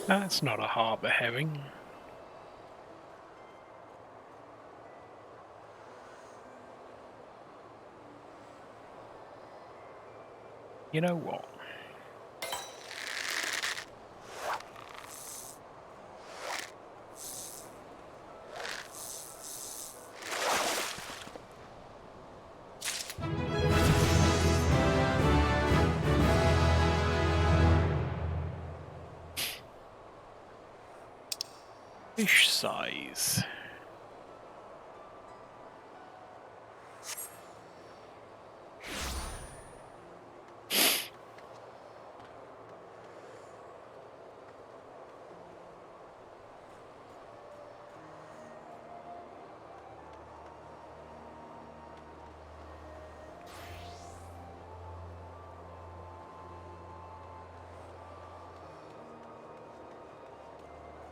That's not a harbour herring. You know what? Fish size.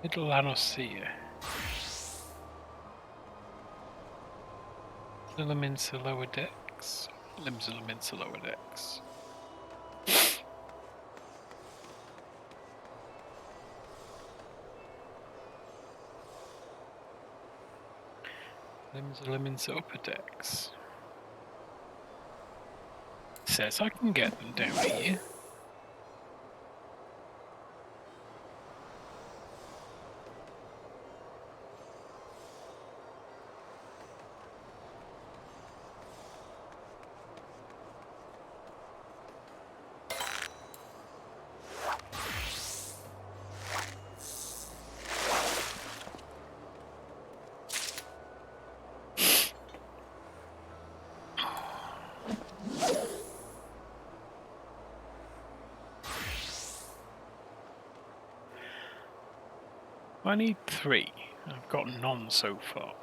Little Anosea. Liminsa lower decks. Liminsa lower decks. Liminsa upper decks. Says I can get them down here. I need 3. I've got none so far.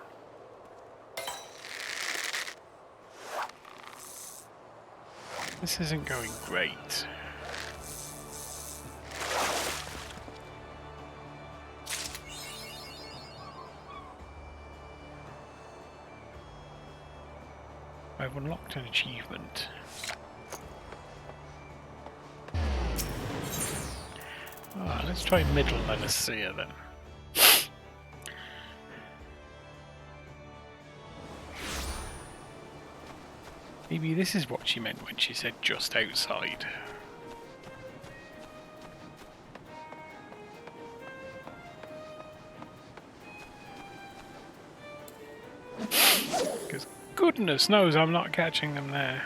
This isn't going great. I've unlocked an achievement. Let's try Middle Anosea then. Maybe this is what she meant when she said just outside. Goodness knows I'm not catching them there.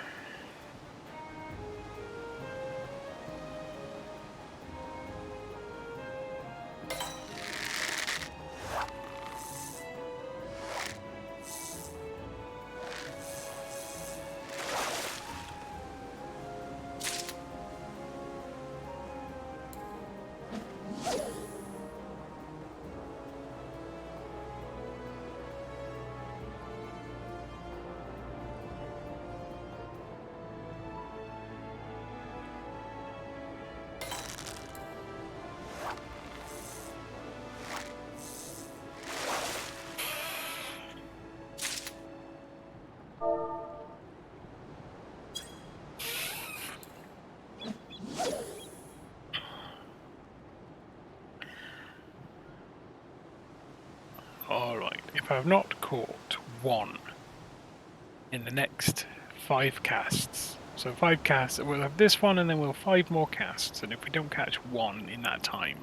Alright, if I've not caught one in the next 5 casts, so 5 casts, we'll have this one and then we'll have 5 more casts, and if we don't catch one in that time,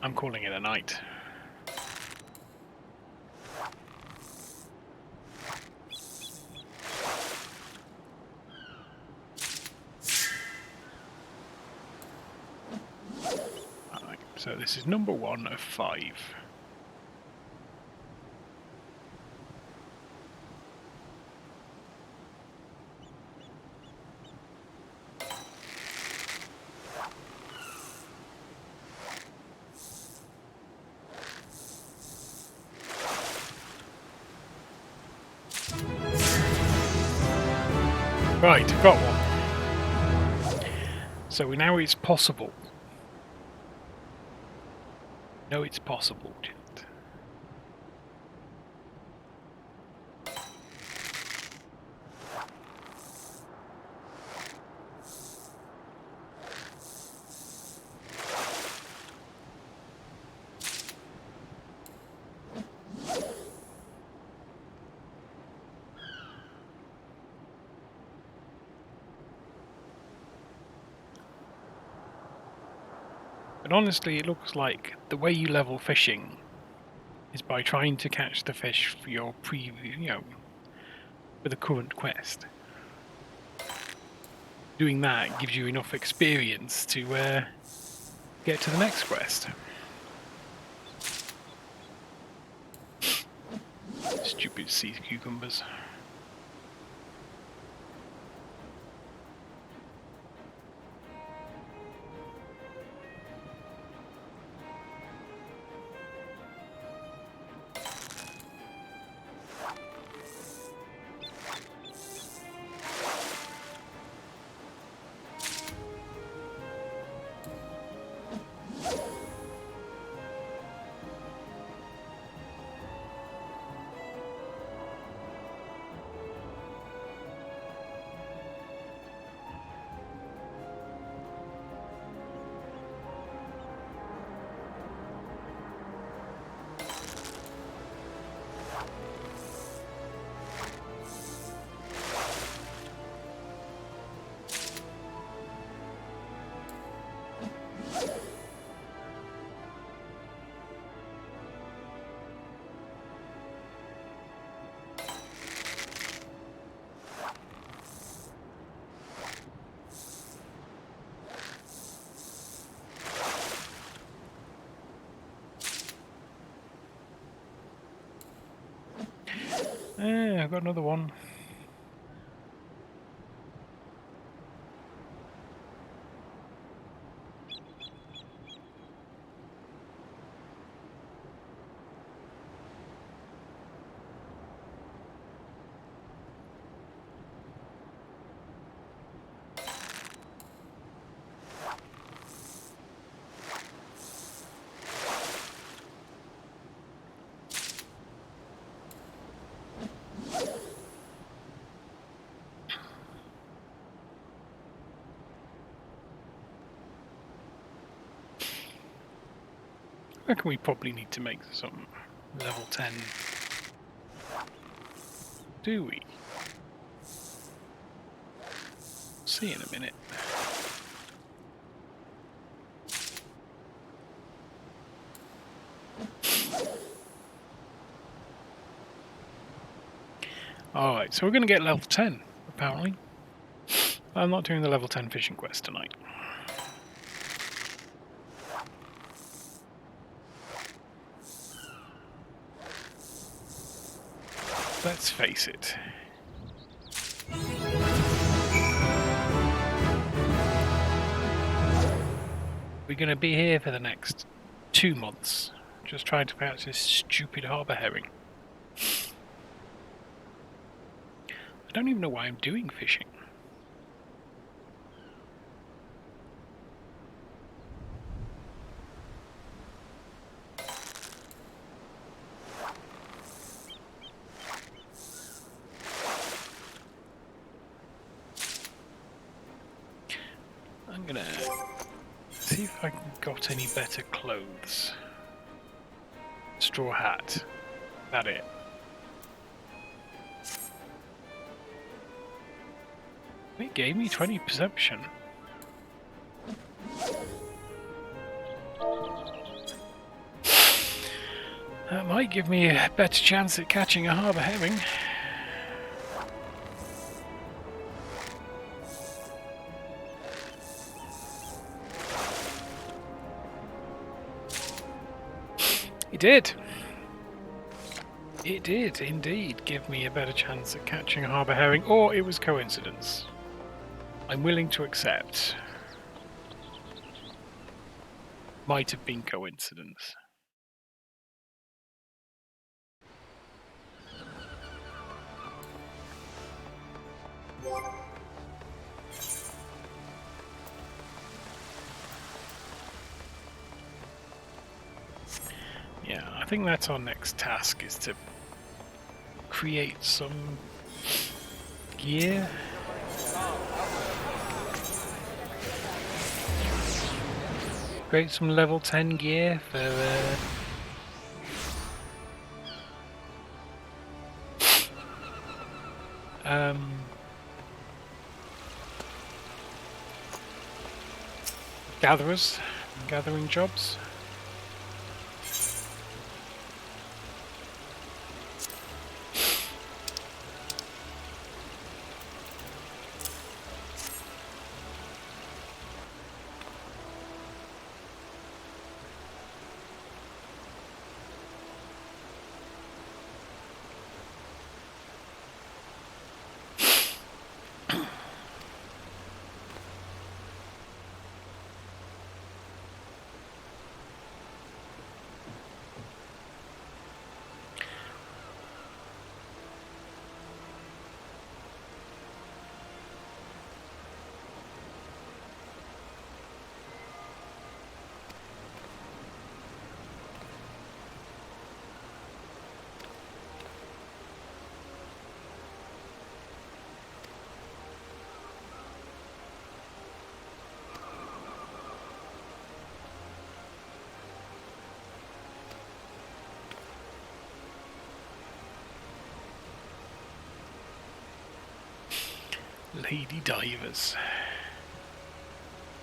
I'm calling it a night. Alright, so this is number 1 of 5. Right, got one. So we know it's possible. No, it's possible, Jet. But honestly, it looks like the way you level fishing is by trying to catch the fish for your for the current quest. Doing that gives you enough experience to get to the next quest. Stupid sea cucumbers. I've got another one. I reckon we probably need to make some level 10. Do we? See in a minute. Alright, so we're going to get level 10, apparently. I'm not doing the level 10 fishing quest tonight. Let's face it. We're going to be here for the next 2 months, just trying to catch this stupid harbour herring. I don't even know why I'm doing fishing. I'm gonna see if I got any better clothes. Straw hat. That it. It gave me 20 perception. That might give me a better chance at catching a harbour herring. It did. It did indeed give me a better chance at catching a harbour herring, or it was coincidence. I'm willing to accept. Might have been coincidence. Yeah, I think that's our next task, is to create some gear. Create some level 10 gear for gatherers, gathering jobs. Lady divers. Is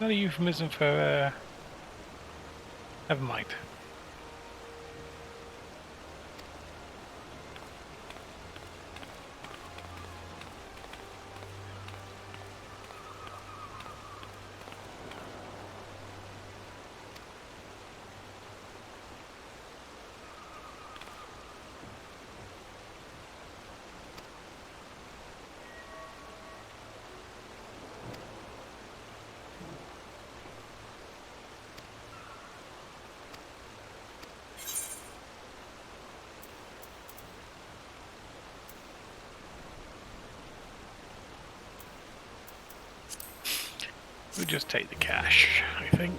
that a euphemism for, never mind. We'll just take the cash, I think.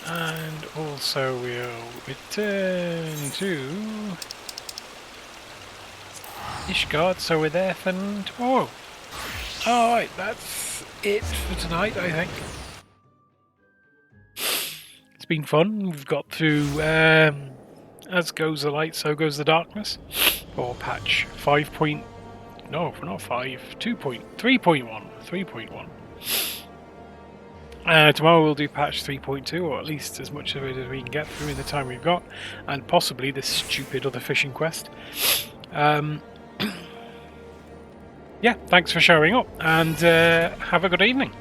And also we'll return to Ishgard, so we're there for tomorrow. Alright, that's it for tonight, I think. It's been fun. We've got through as goes the light, so goes the darkness. Or patch 5. No, not 5. 3.1. Tomorrow we'll do patch 3.2, or at least as much of it as we can get through in the time we've got, and possibly this stupid other fishing quest. Yeah, thanks for showing up, and have a good evening.